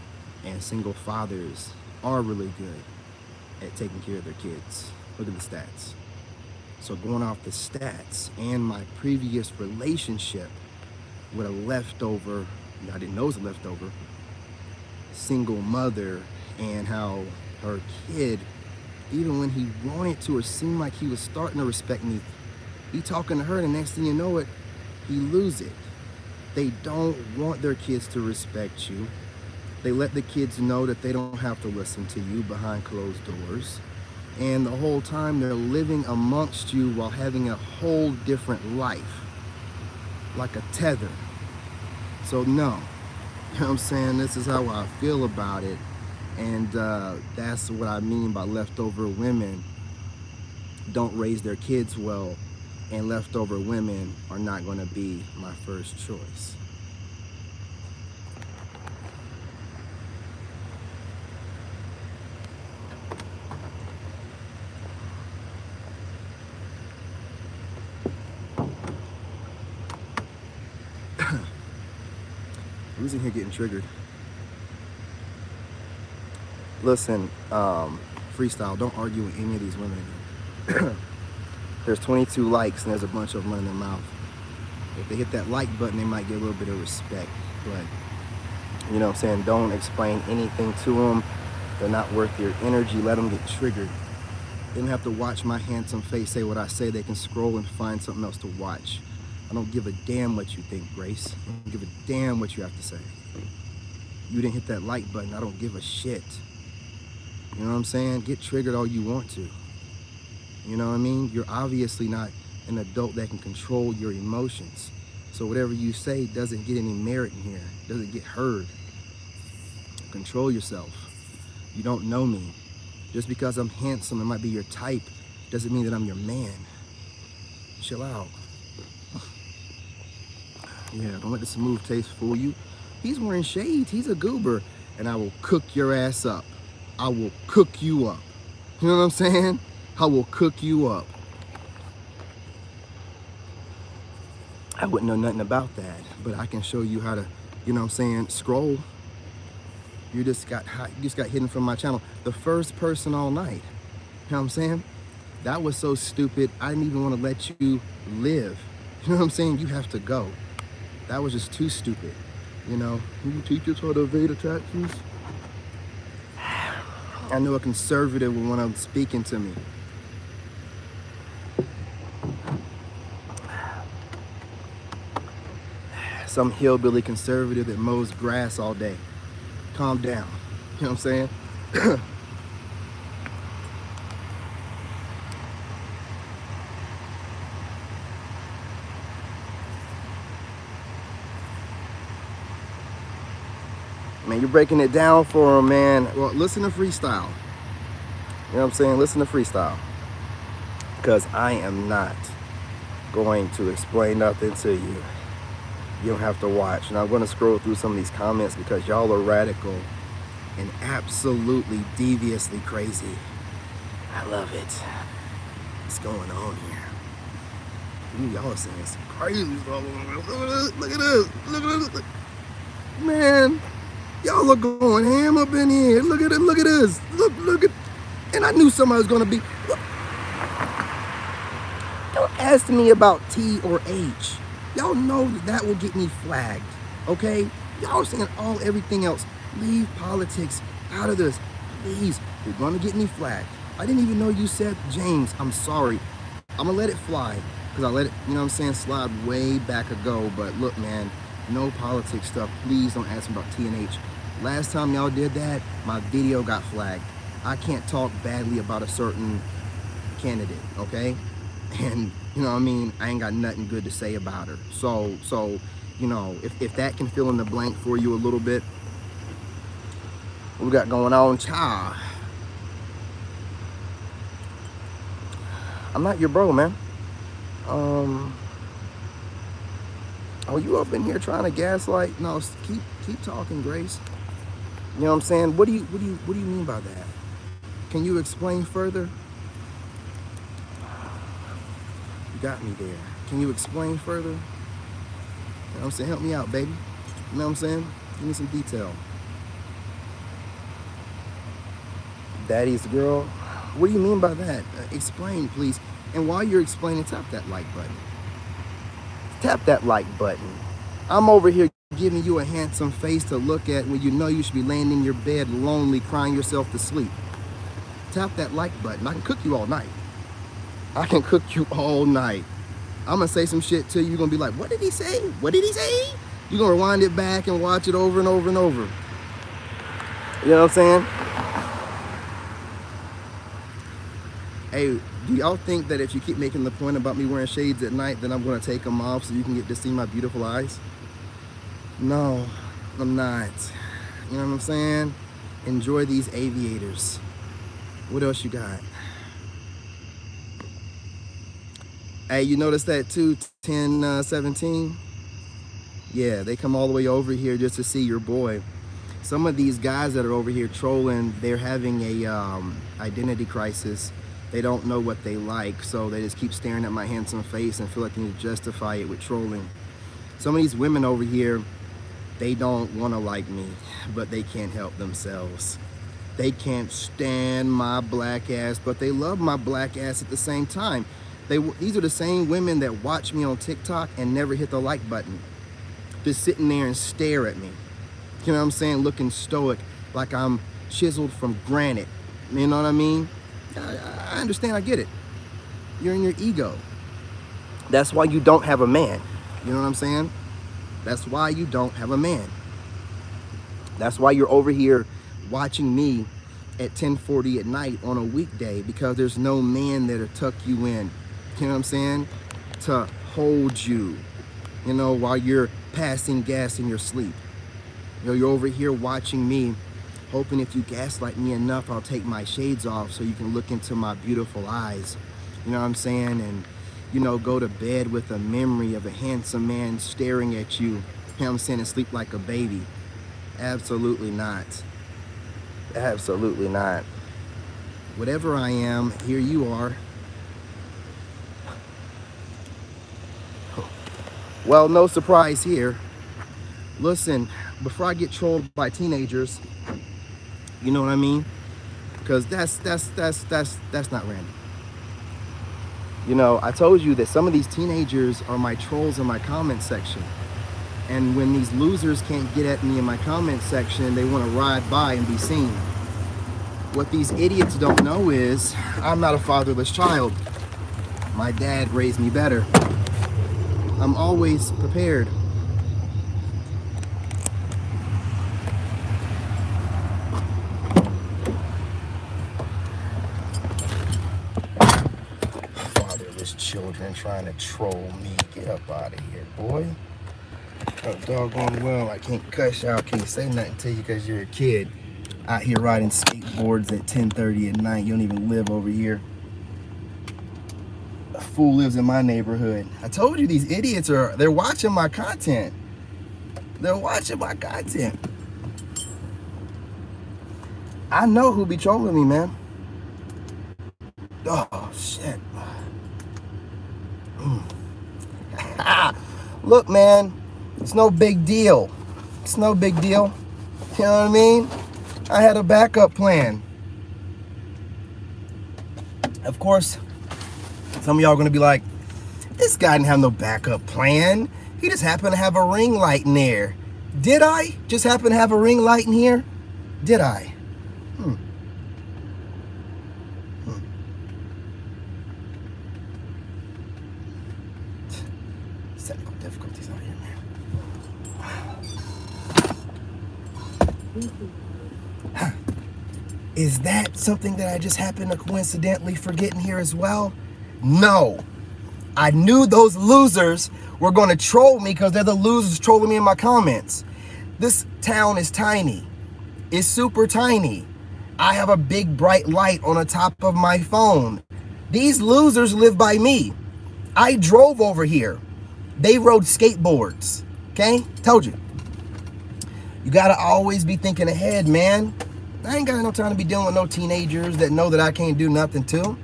And single fathers are really good at taking care of their kids. Look at the stats. So going off the stats and my previous relationship with a leftover, I didn't know it was a leftover, single mother, and how her kid, even when he wanted to or seemed like he was starting to respect me, he talking to her, the next thing you know it, he lose it. They don't want their kids to respect you. They let the kids know that they don't have to listen to you behind closed doors. And the whole time they're living amongst you while having a whole different life, like a tether. So no, you know what I'm saying? This is how I feel about it. And that's what I mean by leftover women don't raise their kids well, and leftover women are not going to be my first choice. Who's in here getting triggered? Listen, freestyle, don't argue with any of these women again. There's 22 likes and there's a bunch of them running their mouth. If they hit that like button, they might get a little bit of respect. But, you know what I'm saying, don't explain anything to them. They're not worth your energy. Let them get triggered. They don't have to watch my handsome face say what I say. They can scroll and find something else to watch. I don't give a damn what you think, Grace. I don't give a damn what you have to say. You didn't hit that like button. I don't give a shit. You know what I'm saying? Get triggered all you want to. You know what I mean? You're obviously not an adult that can control your emotions. So whatever you say doesn't get any merit in here. Doesn't get heard. Control yourself. You don't know me. Just because I'm handsome and might be your type doesn't mean that I'm your man. Chill out. Yeah, don't let the smooth taste fool you. He's wearing shades. He's a goober. And I will cook your ass up. I will cook you up. You know what I'm saying? I will cook you up. I wouldn't know nothing about that, but I can show you how to, you know what I'm saying, scroll. You just got hidden from my channel. The first person all night. You know what I'm saying? That was so stupid. I didn't even want to let you live. You know what I'm saying? You have to go. That was just too stupid. You know, you teach us how to evade attachments. I know a conservative will want to speaking to me. Some hillbilly conservative that mows grass all day. Calm down. You know what I'm saying? Man, you're breaking it down for him, man. Well, listen to freestyle. You know what I'm saying? Listen to freestyle. Because I am not going to explain nothing to you. You don't have to watch. And I'm going to scroll through some of these comments because y'all are radical and absolutely deviously crazy. I love it. What's going on here? Ooh, y'all are saying some crazy stuff. Look at this. Look at this. Man. Y'all are going ham up in here. Look at it. Look at this. Look at. And I knew somebody was going to be. Look. Don't ask me about T or H. Y'all know that will get me flagged. Okay? Y'all are saying everything else. Leave politics out of this. Please. You're going to get me flagged. I didn't even know you said James. I'm sorry. I'm going to let it fly. Because I let it, you know what I'm saying, slide way back ago. But look, man. No politics stuff. Please don't ask me about T and H. Last time y'all did that, my video got flagged. I can't talk badly about a certain candidate, okay? And, you know what I mean? I ain't got nothing good to say about her. So you know, if that can fill in the blank for you a little bit, what we got going on, child? I'm not your bro, man. Oh, you up in here trying to gaslight? No, keep talking, Grace. You know what I'm saying? What do you mean by that? Can you explain further? You got me there. Can you explain further? You know what I'm saying? Help me out, baby. You know what I'm saying? Give me some detail. Daddy's girl. What do you mean by that? Explain, please. And while you're explaining, tap that like button. Tap that like button. I'm over here giving you a handsome face to look at when you know you should be laying in your bed lonely, crying yourself to sleep. Tap that like button. I can cook you all night. I can cook you all night. I'm gonna say some shit to you. You're gonna be like, what did he say? What did he say? You're gonna rewind it back and watch it over and over and over. You know what I'm saying? Hey, do y'all think that if you keep making the point about me wearing shades at night, then I'm gonna take them off so you can get to see my beautiful eyes? No, I'm not. You know what I'm saying? Enjoy these aviators. What else you got? Hey, you notice that too, 10, 17? Yeah, they come all the way over here just to see your boy. Some of these guys that are over here trolling, they're having a identity crisis. They don't know what they like, so they just keep staring at my handsome face and feel like they need to justify it with trolling. Some of these women over here, they don't want to like me, but they can't help themselves. They can't stand my black ass, but they love my black ass at the same time. These are the same women that watch me on TikTok and never hit the like button. Just sitting there and stare at me. You know what I'm saying? Looking stoic, like I'm chiseled from granite. You know what I mean? I understand, I get it. You're in your ego. That's why you don't have a man. You know what I'm saying? That's why you don't have a man. That's why you're over here watching me at 10:40 at night on a weekday, because there's no man there to tuck you in. You know what I'm saying? To hold you, you know, while you're passing gas in your sleep. You know, you're over here watching me, hoping if you gaslight me enough, I'll take my shades off so you can look into my beautiful eyes. You know what I'm saying? And, you know, go to bed with a memory of a handsome man staring at you. You know what I'm saying? And sleep like a baby. Absolutely not. Absolutely not. Whatever I am, here you are. Well, no surprise here. Listen, before I get trolled by teenagers, you know what I mean? Because that's not random. You know, I told you that some of these teenagers are my trolls in my comment section. And when these losers can't get at me in my comment section, they want to ride by and be seen. What these idiots don't know is I'm not a fatherless child. My dad raised me better. I'm always prepared. Fatherless children trying to troll me. Get up out of here, boy. Oh, doggone well, I can't cuss y'all, can't say nothing to you because you're a kid. Out here riding skateboards at 10:30 at night. You don't even live over here. A fool lives in my neighborhood. I told you these idiots they're watching my content. They're watching my content. I know who be trolling me, man. Oh, shit. Look, man, it's no big deal. It's no big deal. You know what I mean? I had a backup plan. Of course, some of y'all are going to be like, this guy didn't have no backup plan. He just happened to have a ring light in there. Did I just happen to have a ring light in here? Did I? Technical difficulties out here, man. Is that something that I just happened to coincidentally forget in here as well? No. I knew those losers were going to troll me because they're the losers trolling me in my comments. This town is tiny. It's super tiny. I have a big bright light on the top of my phone. These losers live by me. I drove over here. They rode skateboards. Okay? Told you. You gotta always be thinking ahead, man. I ain't got no time to be dealing with no teenagers that know that I can't do nothing to.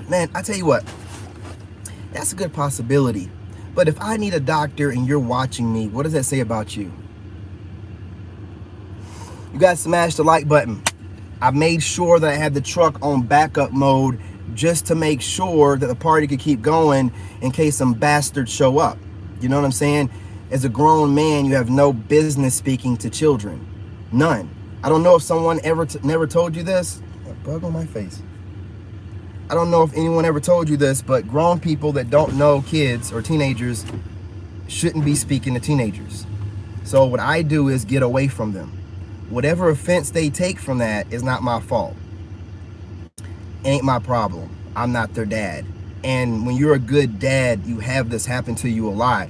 Man, I tell you what, that's a good possibility. But if I need a doctor and you're watching me, what does that say about you? You guys smash the like button. I made sure that I had the truck on backup mode just to make sure that the party could keep going in case some bastards show up. You know what I'm saying? As a grown man, you have no business speaking to children. None. I don't know if someone ever never told you this. A bug on my face. I don't know if anyone ever told you this, but grown people that don't know kids or teenagers shouldn't be speaking to teenagers. So what I do is get away from them. Whatever offense they take from that is not my fault. Ain't my problem. I'm not their dad. And when you're a good dad, you have this happen to you a lot.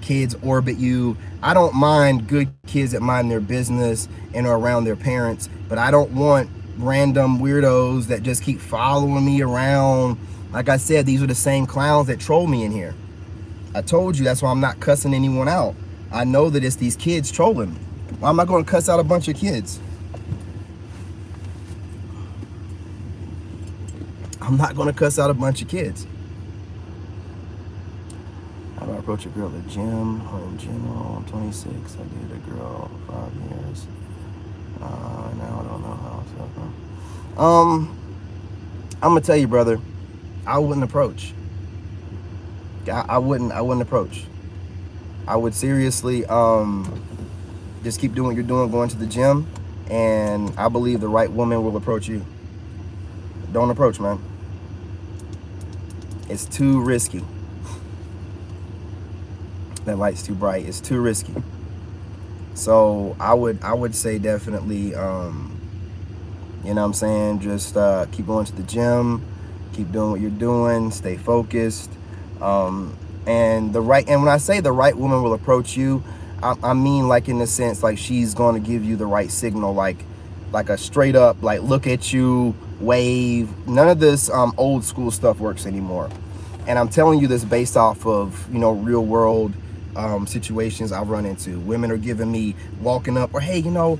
Kids orbit you. I don't mind good kids that mind their business and are around their parents, but I don't want random weirdos that just keep following me around. Like I said, these are the same clowns that troll me in here. I told you that's why I'm not cussing anyone out. I know that it's these kids trolling me. Why am I going to cuss out a bunch of kids? I'm not going to cuss out a bunch of kids. How do I approach a girl at the gym or in general? I'm 26. I dated a girl 5 years. Now I don't know how to. I'm gonna tell you, brother, I wouldn't approach. I wouldn't approach. I would seriously just keep doing what you're doing, going to the gym, and I believe the right woman will approach you. Don't approach, man. It's too risky. That light's too bright. It's too risky. So I would say definitely, you know what I'm saying, just keep going to the gym, keep doing what you're doing, stay focused. And when I say the right woman will approach you, I mean like in the sense like she's going to give you the right signal, like a straight up like look at you, wave. None of this old school stuff works anymore. And I'm telling you this based off of, you know, real world situations I've run into. Women are giving me walking up, or hey, you know,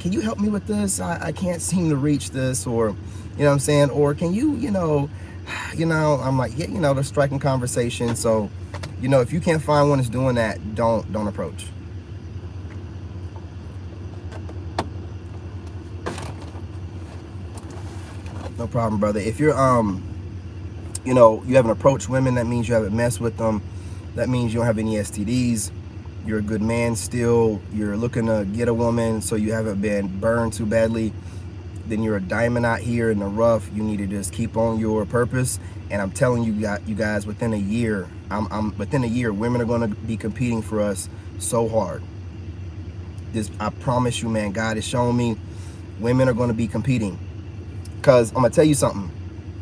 can you help me with this? I can't seem to reach this, or you know what I'm saying, or can you, you know, I'm like, yeah, you know, they're striking conversation. So, you know, if you can't find one that's doing that, don't approach. No problem, brother. If you're you know, you haven't approached women, that means you haven't messed with them. That means you don't have any STDs. You're a good man still. You're looking to get a woman, so you haven't been burned too badly. Then you're a diamond out here in the rough. You need to just keep on your purpose. And I'm telling you guys, within a year, within a year, women are going to be competing for us so hard. I promise you, man, God has shown me women are going to be competing. Because I'm going to tell you something.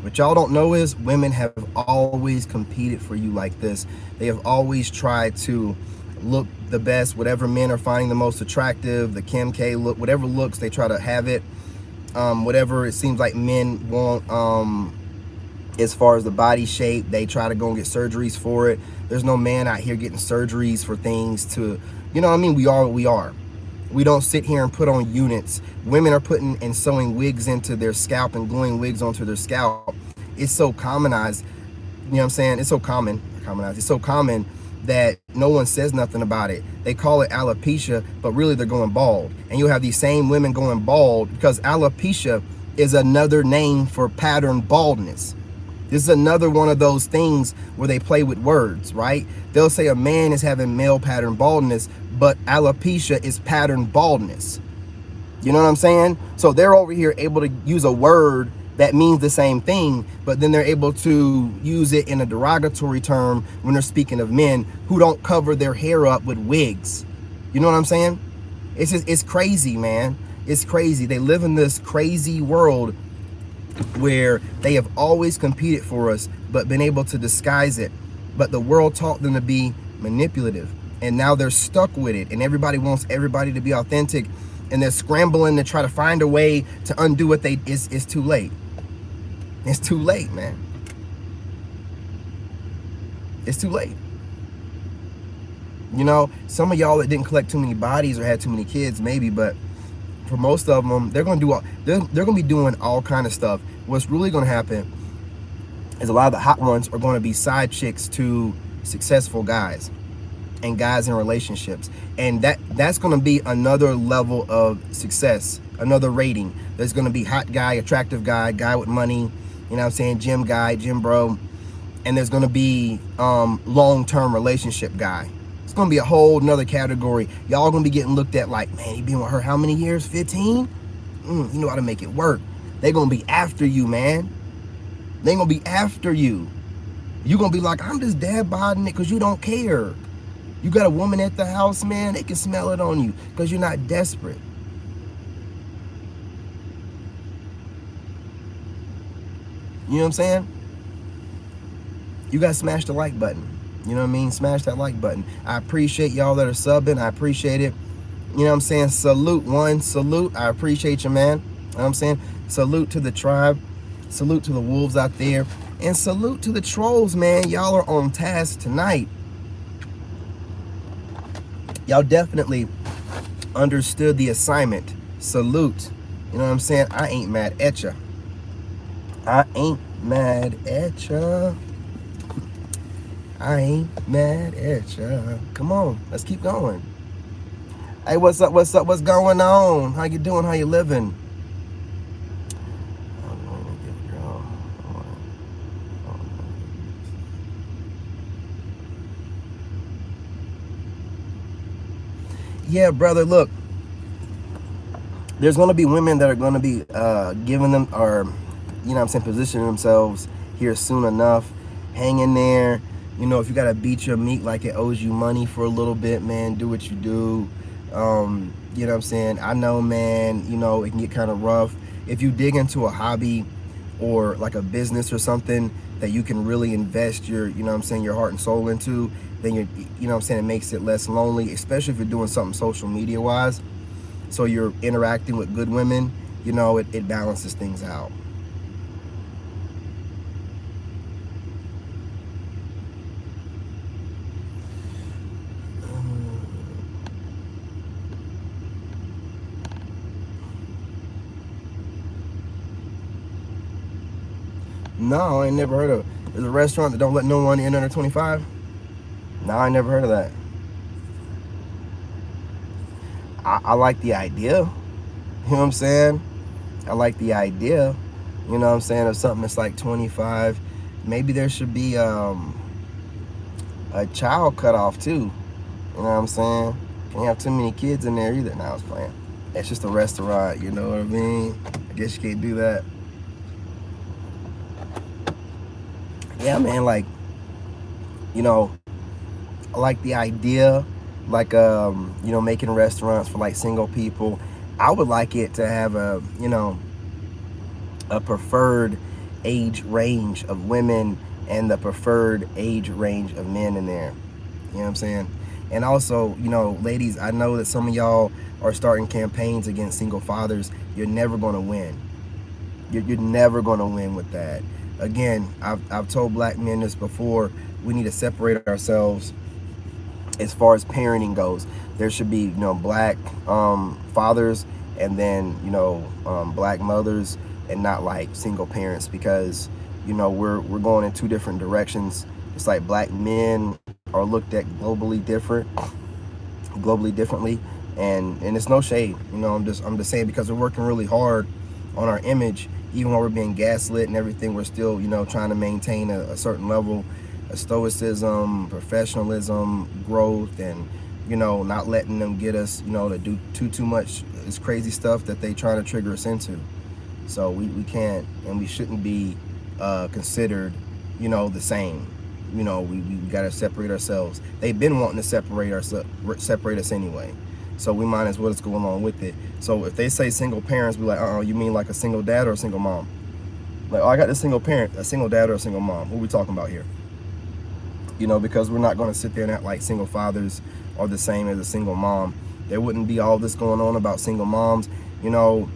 What y'all don't know is women have always competed for you like this. They have always tried to look the best, whatever men are finding the most attractive, the Kim K look, whatever looks, they try to have it. Whatever it seems like men want, as far as the body shape, they try to go and get surgeries for it. There's no man out here getting surgeries for things to, you know what I mean? We are what we are. We don't sit here and put on units. Women are putting and sewing wigs into their scalp and gluing wigs onto their scalp. It's so commonized, you know what I'm saying? It's so common, it's so common that no one says nothing about it. They call it alopecia, but really they're going bald. And you'll have these same women going bald because alopecia is another name for pattern baldness. This is another one of those things where they play with words, right? They'll say a man is having male pattern baldness, but alopecia is pattern baldness. You know what I'm saying? So they're over here able to use a word that means the same thing, but then they're able to use it in a derogatory term when they're speaking of men who don't cover their hair up with wigs. You know what I'm saying? It's crazy, man. It's crazy. They live in this crazy world where they have always competed for us, but been able to disguise it. But the world taught them to be manipulative, and now they're stuck with it, and everybody wants everybody to be authentic, and they're scrambling to try to find a way to undo what they it's too late. It's too late, man. It's too late. You know, some of y'all that didn't collect too many bodies or had too many kids, maybe, but for most of them, they're going to do they're going to be doing all kind of stuff. What's really going to happen is a lot of the hot ones are going to be side chicks to successful guys. and guys in relationships. And that's going to be another level of success, another rating. There's going to be hot guy, attractive guy, guy with money, you know what I'm saying, gym guy, gym bro. And there's going to be long-term relationship guy. It's going to be a whole nother category. Y'all going to be getting looked at like, man, he been with her how many years? 15? You know how to make it work. They're going to be after you, man. They're going to be after you. You're going to be like, I'm just dad bodding it because you don't care. You got a woman at the house, man, they can smell it on you because you're not desperate. You know what I'm saying? You got to smash the like button. You know what I mean? Smash that like button. I appreciate y'all that are subbing. I appreciate it. You know what I'm saying? Salute, one. Salute. I appreciate you, man. You know what I'm saying? Salute to the tribe. Salute to the wolves out there. And salute to the trolls, man. Y'all are on task tonight. Y'all definitely understood the assignment. Salute. You know what I'm saying? I ain't mad at ya. I ain't mad at ya. I ain't mad at ya. Come on, let's keep going. Hey, what's up? What's up? What's going on? How you doing? How you living? Yeah, brother, look. There's going to be women that are going to be giving them, or, you know what I'm saying, positioning themselves here soon enough. Hang in there. You know, if you got to beat your meat like it owes you money for a little bit, man, do what you do. You know what I'm saying? I know, man, you know, it can get kind of rough. If you dig into a hobby or like a business or something that you can really invest your, you know what I'm saying, your heart and soul into, then you're, you know what I'm saying, it makes it less lonely, especially if you're doing something social media wise. So you're interacting with good women, you know, it balances things out. No, I ain't never heard of. There's a restaurant that don't let no one in under 25. No, I never heard of that. I like the idea. You know what I'm saying? I like the idea. You know what I'm saying? Of something that's like 25. Maybe there should be a child cutoff too. You know what I'm saying? Can't have too many kids in there either. Now I was playing. It's just a restaurant, you know what I mean? I guess you can't do that. Yeah, man, like, you know, I like the idea, like, you know, making restaurants for like single people. I would like it to have a, you know, a preferred age range of women and the preferred age range of men in there. You know what I'm saying? And also, you know, ladies, I know that some of y'all are starting campaigns against single fathers. You're never going to win. You're never going to win with that. Again, I've told black men this before. We need to separate ourselves as far as parenting goes. There should be, you know, black fathers and then, you know, black mothers, and not like single parents, because, you know, we're going in two different directions. It's like black men are looked at globally differently, and it's no shade. You know, I'm just saying, because we're working really hard on our image. Even while we're being gaslit and everything, we're still, you know, trying to maintain a certain level of stoicism, professionalism, growth, and, you know, not letting them get us, you know, to do too much this crazy stuff that they try to trigger us into. So we can't and we shouldn't be considered, you know, the same. You know, we got to separate ourselves. They've been wanting to separate us anyway. So we might as well just go along with it. So if they say single parents, be like, you mean like a single dad or a single mom? Like, oh, I got this single parent, a single dad or a single mom. What are we talking about here? You know, because we're not going to sit there and act like single fathers are the same as a single mom. There wouldn't be all this going on about single moms. You know,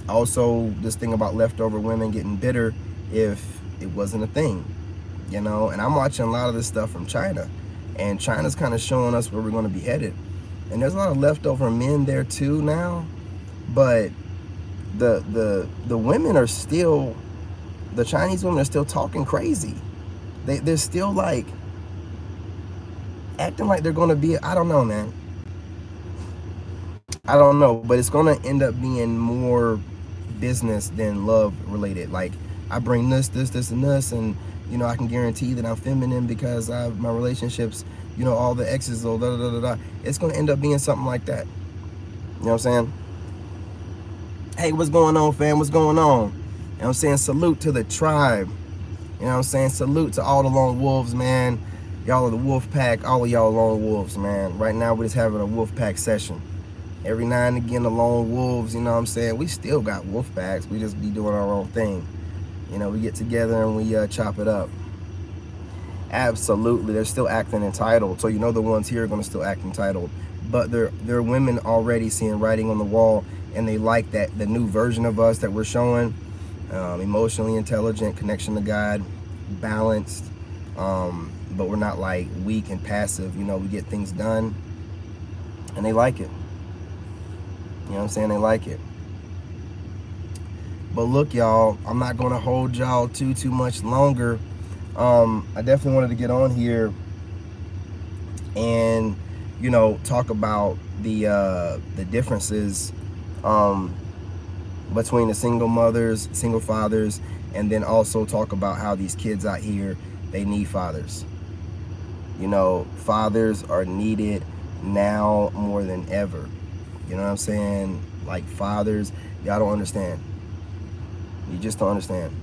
also this thing about leftover women getting bitter if it wasn't a thing. You know, and I'm watching a lot of this stuff from China, and China's kind of showing us where we're going to be headed. And there's a lot of leftover men there too now, but the women are still, the Chinese women are still talking crazy. They're still like, acting like they're gonna be, I don't know, man. I don't know, but it's gonna end up being more business than love related. Like, I bring this, and this, and you know, I can guarantee that I'm feminine because my relationships, you know, all the exes, da da da da da. It's gonna end up being something like that. You know what I'm saying? Hey, what's going on, fam? What's going on? You know what I'm saying? Salute to the tribe. You know what I'm saying? Salute to all the lone wolves, man. Y'all are the wolf pack. All of y'all lone wolves, man. Right now, we're just having a wolf pack session. Every now and again, the lone wolves, you know what I'm saying? We still got wolf packs. We just be doing our own thing. You know, we get together and we chop it up. Absolutely, they're still acting entitled. So you know the ones here are going to still act entitled. But they're women already seeing writing on the wall, and they like that, the new version of us that we're showing. Emotionally intelligent, connection to God, balanced, but we're not like weak and passive. You know, we get things done, and they like it. You know what I'm saying? They like it. But look, y'all, I'm not going to hold y'all too much longer. I definitely wanted to get on here and, you know, talk about the differences between the single mothers, single fathers, and then also talk about how these kids out here, they need fathers. You know, fathers are needed now more than ever. You know what I'm saying? Like, fathers, y'all don't understand. You just don't understand.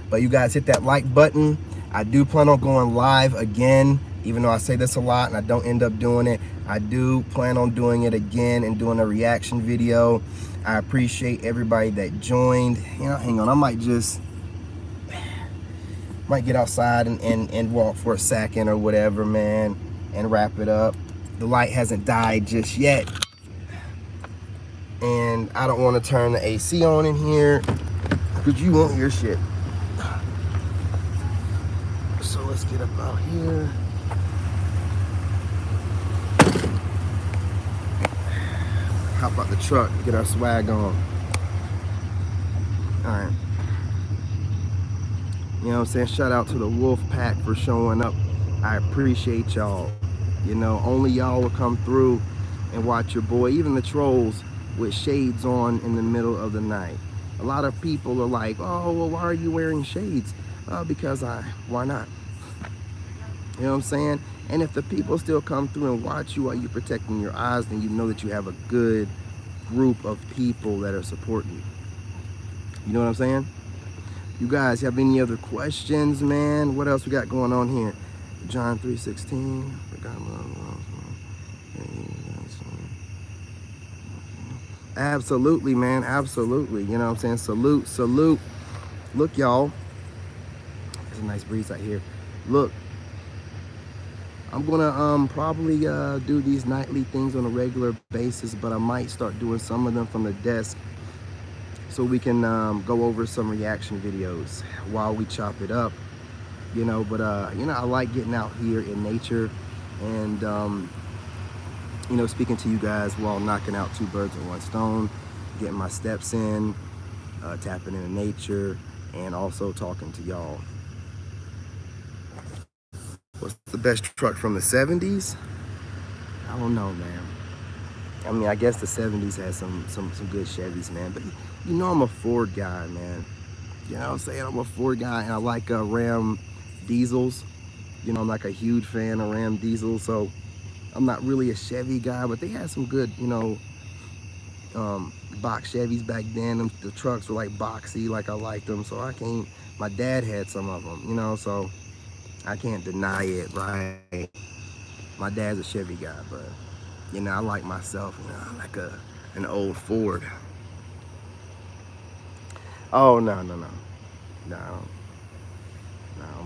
But you guys hit that like button. I do plan on going live again, even though I say this a lot and I don't end up doing it. I do plan on doing it again and doing a reaction video. I appreciate everybody that joined. You know, hang on, I might get outside and walk for a second or whatever, man, and wrap it up. The light hasn't died just yet, and I don't want to turn the AC on in here because you won't hear shit. So let's get up out here. Hop out the truck, get our swag on. All right. You know what I'm saying? Shout out to the Wolf Pack for showing up. I appreciate y'all. You know, only y'all will come through and watch your boy, even the trolls with shades on in the middle of the night. A lot of people are like, oh, well, why are you wearing shades? Because why not? You know what I'm saying? And if the people still come through and watch you while you're protecting your eyes, then you know that you have a good group of people that are supporting you. You know what I'm saying? You guys have any other questions, man? What else we got going on here? John 3:16. Absolutely, man. Absolutely. You know what I'm saying? Salute, salute. Look, y'all. There's a nice breeze out here. Look, I'm gonna probably do these nightly things on a regular basis, but I might start doing some of them from the desk so we can go over some reaction videos while we chop it up. You know, but you know, I like getting out here in nature and you know, speaking to you guys while knocking out two birds with one stone, getting my steps in, tapping into nature, and also talking to y'all. What's the best truck from the 70s? I don't know, man. I mean, I guess the 70s has some good Chevys, man. But you know, I'm a Ford guy, man. You know what I'm saying? I'm a Ford guy, and I like Ram diesels. You know, I'm like a huge fan of Ram diesels, so I'm not really a Chevy guy, but they had some good, you know, box Chevys back then. The trucks were like boxy, like I liked them, so I can't. My dad had some of them, you know, so I can't deny it, right? My dad's a Chevy guy, but you know, I like myself, you know, I like an old Ford. Oh, no, I don't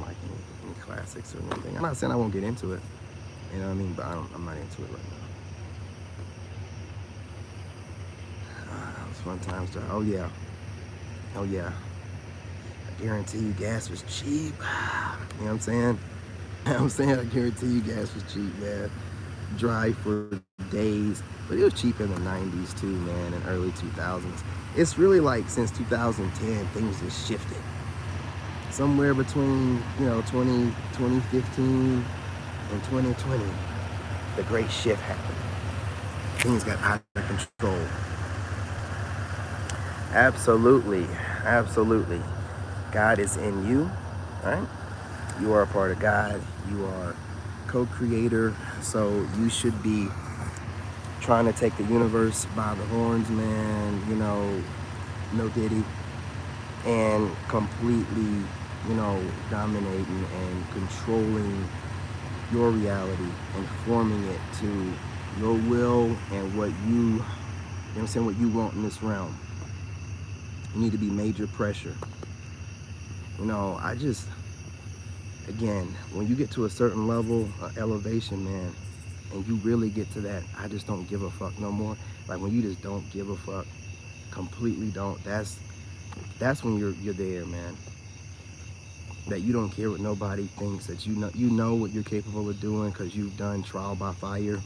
like any classics or anything. I'm not saying I won't get into it, you know what I mean, but I'm not into it right now. It's fun times, John. Oh yeah, I guarantee you gas was cheap. You know what I'm saying? I guarantee you gas was cheap, man. Drive for days, but it was cheap in the 90s too, man, and early 2000s. It's really like since 2010 things just shifted. Somewhere between, you know, 2015 in 2020, the great shift happened. Things got out of control. Absolutely, absolutely. God is in you, right? You are a part of God. You are co-creator. So you should be trying to take the universe by the horns, man, no diddy, and completely, dominating and controlling your reality and forming it to your will and what what you want in this realm. You need to be major pressure. Again, when you get to a certain level of elevation, man, and you really get to that, I just don't give a fuck no more. Like when you just don't give a fuck, completely don't. That's when you're there, man. That you don't care what nobody thinks. That you know what you're capable of doing because you've done trial by fire.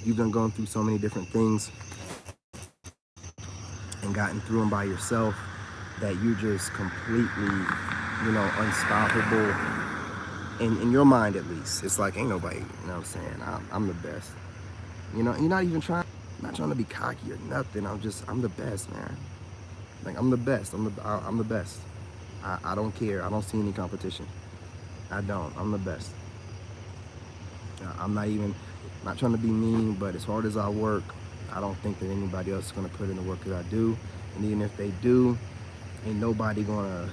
You've done gone through so many different things and gotten through them by yourself. That you're just completely, unstoppable. In your mind, at least, it's like ain't nobody. You know what I'm saying? I'm the best. You're not even trying. I'm not trying to be cocky or nothing. I'm the best, man. Like I'm the best. I'm the best. I don't care. I don't see any competition. I don't. I'm the best. I'm not trying to be mean, but as hard as I work, I don't think that anybody else is gonna put in the work that I do. And even if they do, ain't nobody gonna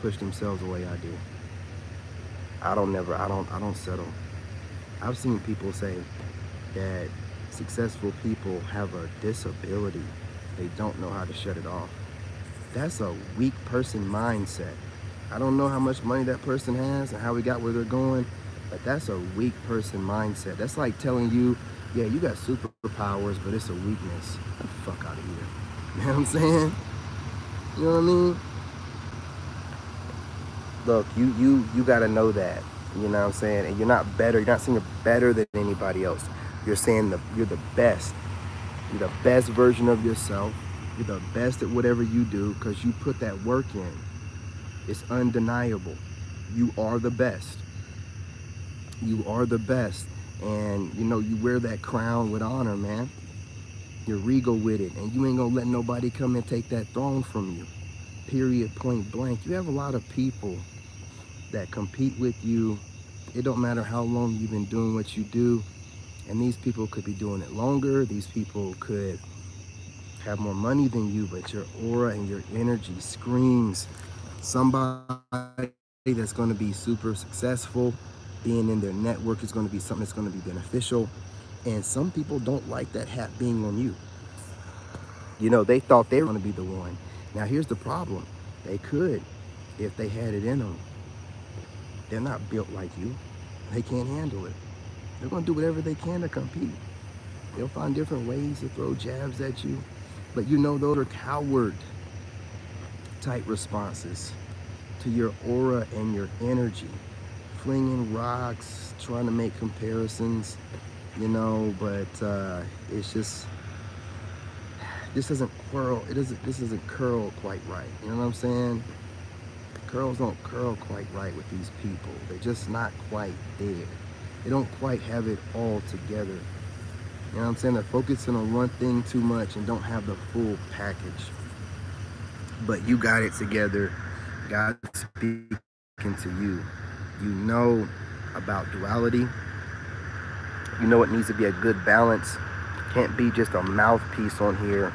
push themselves the way I do. I don't settle. I've seen people say that successful people have a disability. They don't know how to shut it off. That's a weak person mindset. I don't know how much money that person has and how we got where they're going, but that's a weak person mindset. That's like telling you, yeah, you got superpowers, but it's a weakness. Get the fuck out of here. You know what I'm saying? You know what I mean? Look, you gotta know that. You know what I'm saying? And you're not better. You're not saying you're better than anybody else. You're saying you're the best. You're the best version of yourself. You're the best at whatever you do because you put that work in. It's undeniable. You are the best. You are the best. And you wear that crown with honor, man. You're regal with it. And you ain't gonna let nobody come and take that throne from you. Period, point blank. You have a lot of people that compete with you. It don't matter how long you've been doing what you do. And these people could be doing it longer. These people could have more money than you, but your aura and your energy screams somebody that's going to be super successful. Being in their network is going to be something that's going to be beneficial. And some people don't like that hat being on you. They thought they were going to be the one. Now here's the problem. They could if they had it in them. They're not built like you. They can't handle it. They're going to do whatever they can to compete. They'll find different ways to throw jabs at you. But those are coward type responses to your aura and your energy. Flinging rocks, trying to make comparisons, but it's just, this doesn't curl quite right. You know what I'm saying? Curls don't curl quite right with these people. They're just not quite there. They don't quite have it all together. You know what I'm saying? They're focusing on one thing too much and don't have the full package. But you got it together. God's speaking to you. You know about duality. You know it needs to be a good balance. Can't be just a mouthpiece on here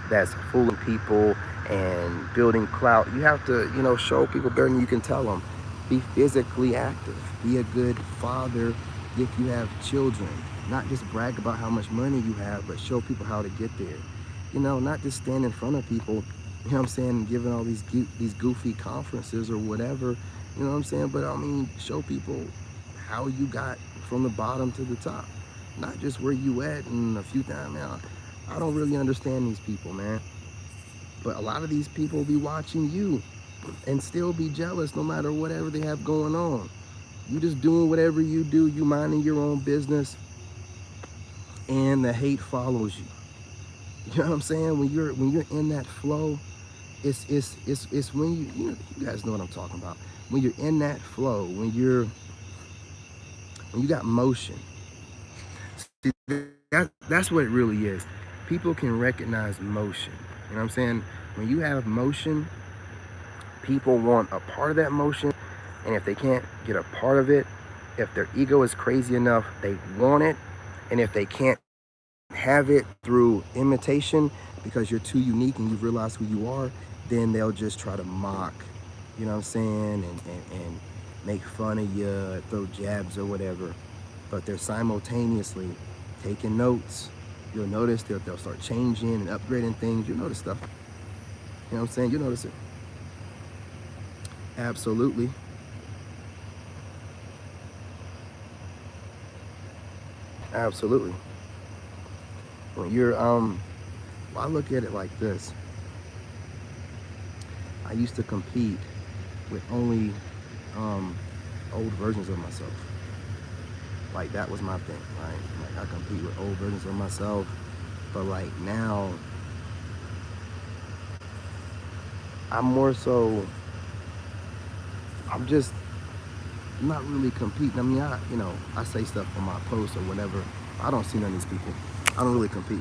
that's fooling people and building clout. You have to, show people better than you can tell them. Be physically active. Be a good father if you have children. Not just brag about how much money you have, but show people how to get there. Not just stand in front of people, you know what I'm saying, giving all these goofy conferences or whatever, you know what I'm saying? But show people how you got from the bottom to the top. Not just where you at and a few times, man. I don't really understand these people, man. But a lot of these people be watching you and still be jealous no matter whatever they have going on. You just doing whatever you do, you minding your own business, and the hate follows you. You know what I'm saying? When you're in that flow, it's when you guys know what I'm talking about. When you're in that flow, when you're When you got motion, see, that's what it really is. People can recognize motion. You know what I'm saying? When you have motion, people want a part of that motion, and if they can't get a part of it, if their ego is crazy enough, they want it, and if they can't have it through imitation because you're too unique and you've realized who you are, then they'll just try to mock, you know what I'm saying, and make fun of you, throw jabs or whatever. But they're simultaneously taking notes. You'll notice they'll start changing and upgrading things. You'll notice stuff. You know what I'm saying? You'll notice it. Absolutely. Absolutely. When you're, well, I look at it like this. I used to compete with only old versions of myself. Like, that was my thing, right? Like, I compete with old versions of myself, but like now, I'm more so, I'm just not really competing. I mean, I say stuff on my posts or whatever. I don't see none of these people. I don't really compete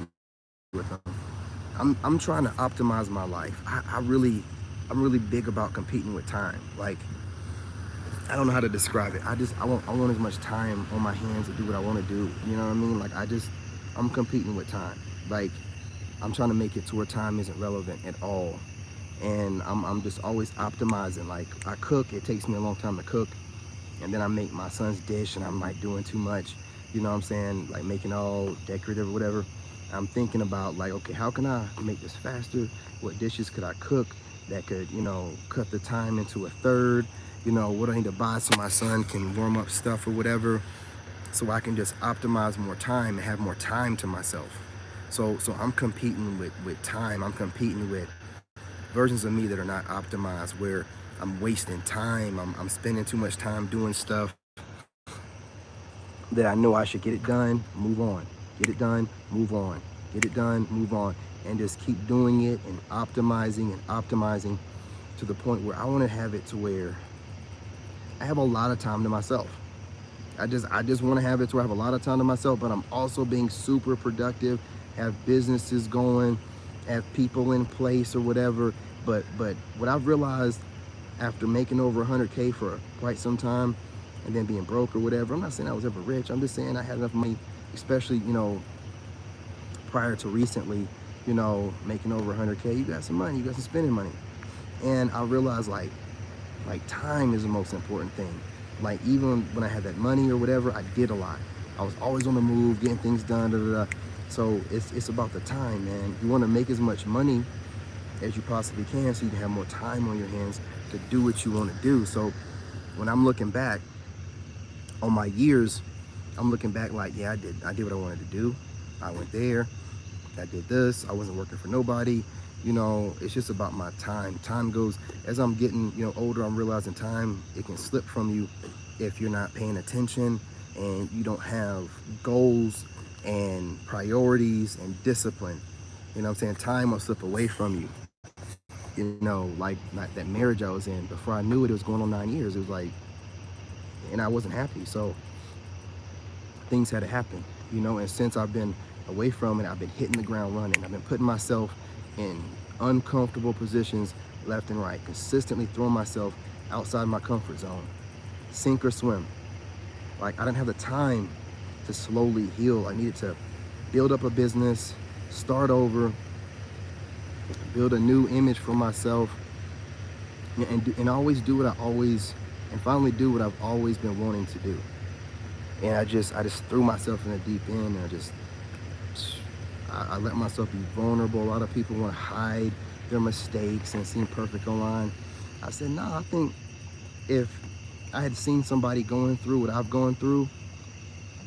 with them. I'm trying to optimize my life. I'm really big about competing with time. Like, I don't know how to describe it. I want as much time on my hands to do what I want to do. You know what I mean? Like, I'm competing with time. Like, I'm trying to make it to where time isn't relevant at all. And I'm just always optimizing. Like, I cook, it takes me a long time to cook. And then I make my son's dish and I'm like doing too much. You know what I'm saying? Like, making all decorative or whatever. I'm thinking about, like, okay, how can I make this faster? What dishes could I cook that could, cut the time into a third? What I need to buy so my son can warm up stuff or whatever, so I can just optimize more time and have more time to myself. So I'm competing with time. I'm competing with versions of me that are not optimized, where I'm wasting time. I'm spending too much time doing stuff that I know I should get it done, move on. Get it done, move on. Get it done, move on. And just keep doing it and optimizing to the point where I want to have it to where I have a lot of time to myself. I just want to have it to where I have a lot of time to myself, but I'm also being super productive, have businesses going, have people in place or whatever. But what I've realized after making over 100K for quite some time and then being broke or whatever, I'm not saying I was ever rich. I'm just saying I had enough money, especially, prior to recently, making over 100K, you got some money, you got some spending money. And I realized like time is the most important thing. Like, even when I had that money or whatever, I did a lot. I was always on the move, getting things done, da, da, da. So it's about the time, man. You want to make as much money as you possibly can so you can have more time on your hands to do what you want to do. So when I'm looking back on my years, I'm looking back like, yeah, I did what I wanted to do. I went there, I did this, I wasn't working for nobody. It's just about my time. Time goes, as I'm getting, older, I'm realizing time, it can slip from you if you're not paying attention and you don't have goals and priorities and discipline. You know what I'm saying? Time will slip away from you. Like that marriage I was in, before I knew it, it was going on 9 years. It was like, and I wasn't happy. So things had to happen, and since I've been away from it, I've been hitting the ground running. I've been putting myself in uncomfortable positions left and right, consistently throwing myself outside my comfort zone, sink or swim. Like, I didn't have the time to slowly heal. I needed to build up a business, start over, build a new image for myself, and always do what and finally do what I've always been wanting to do. And I just threw myself in the deep end, and I let myself be vulnerable. A lot of people want to hide their mistakes and seem perfect online. I said, nah, I think if I had seen somebody going through what I've gone through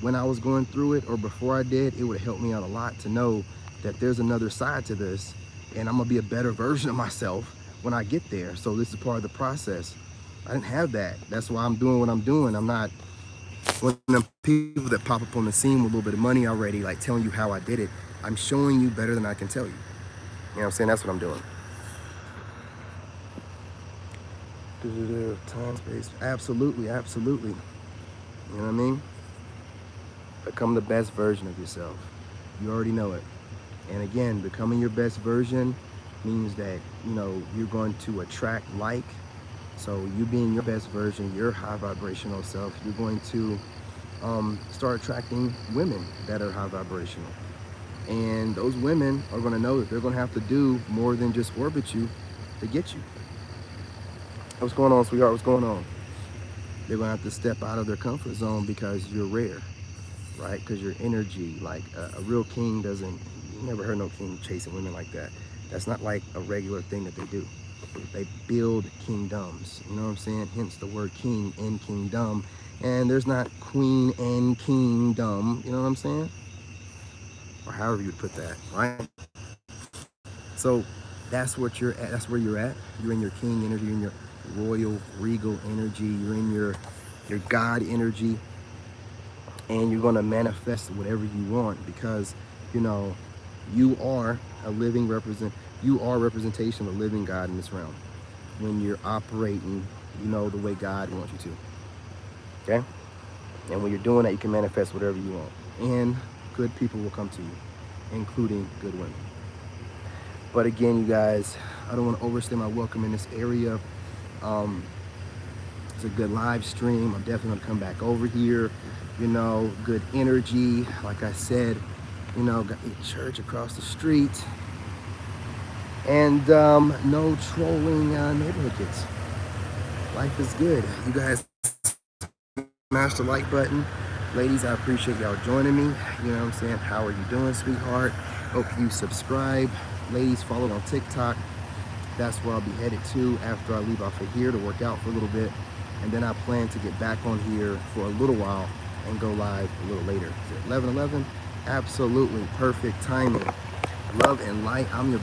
when I was going through it, or before I did, it would have helped me out a lot to know that there's another side to this, and I'm gonna be a better version of myself when I get there. So this is part of the process. I didn't have that. That's why I'm doing what I'm doing. I'm not one of them people that pop up on the scene with a little bit of money already, like telling you how I did it. I'm showing you better than I can tell you. You know what I'm saying? That's what I'm doing. Time, space. Absolutely. You know what I mean? Become the best version of yourself. You already know it. And again, becoming your best version means that, you know, you're going to attract like. So you being your best version, your high vibrational self, you're going to start attracting women that are high vibrational. And those women are going to know that they're going to have to do more than just orbit you to get you. What's going on, sweetheart? What's going on? They're going to have to step out of their comfort zone because you're rare, right? Because your energy, like a real king doesn't, you never heard no king chasing women like that. That's not like a regular thing that they do. They build kingdoms, you know what I'm saying? Hence the word king in kingdom. And there's not queen and kingdom, you know what I'm saying? Or however you would put that, right? So that's what you're at. That's where you're at. You're in your king energy, you're in your royal, regal energy. You're in your God energy, and you're gonna manifest whatever you want because, you know, you are a living represent. You are a representation of a living God in this realm. When you're operating, you know, the way God wants you to. Okay. And when you're doing that, you can manifest whatever you want, and good people will come to you, including good women. But again, you guys, I don't want to overstay my welcome in this area. It's a good live stream. I'm definitely going to come back over here. You know, good energy. Like I said, you know, got a church across the street. And no trolling neighborhood kids. Life is good. You guys smash the like button. Ladies, I appreciate y'all joining me. You know what I'm saying? How are you doing, sweetheart? Hope you subscribe. Ladies, follow on TikTok. That's where I'll be headed to after I leave off of here to work out for a little bit. And then I plan to get back on here for a little while and go live a little later. 11:11? Absolutely perfect timing. Love and light. I'm your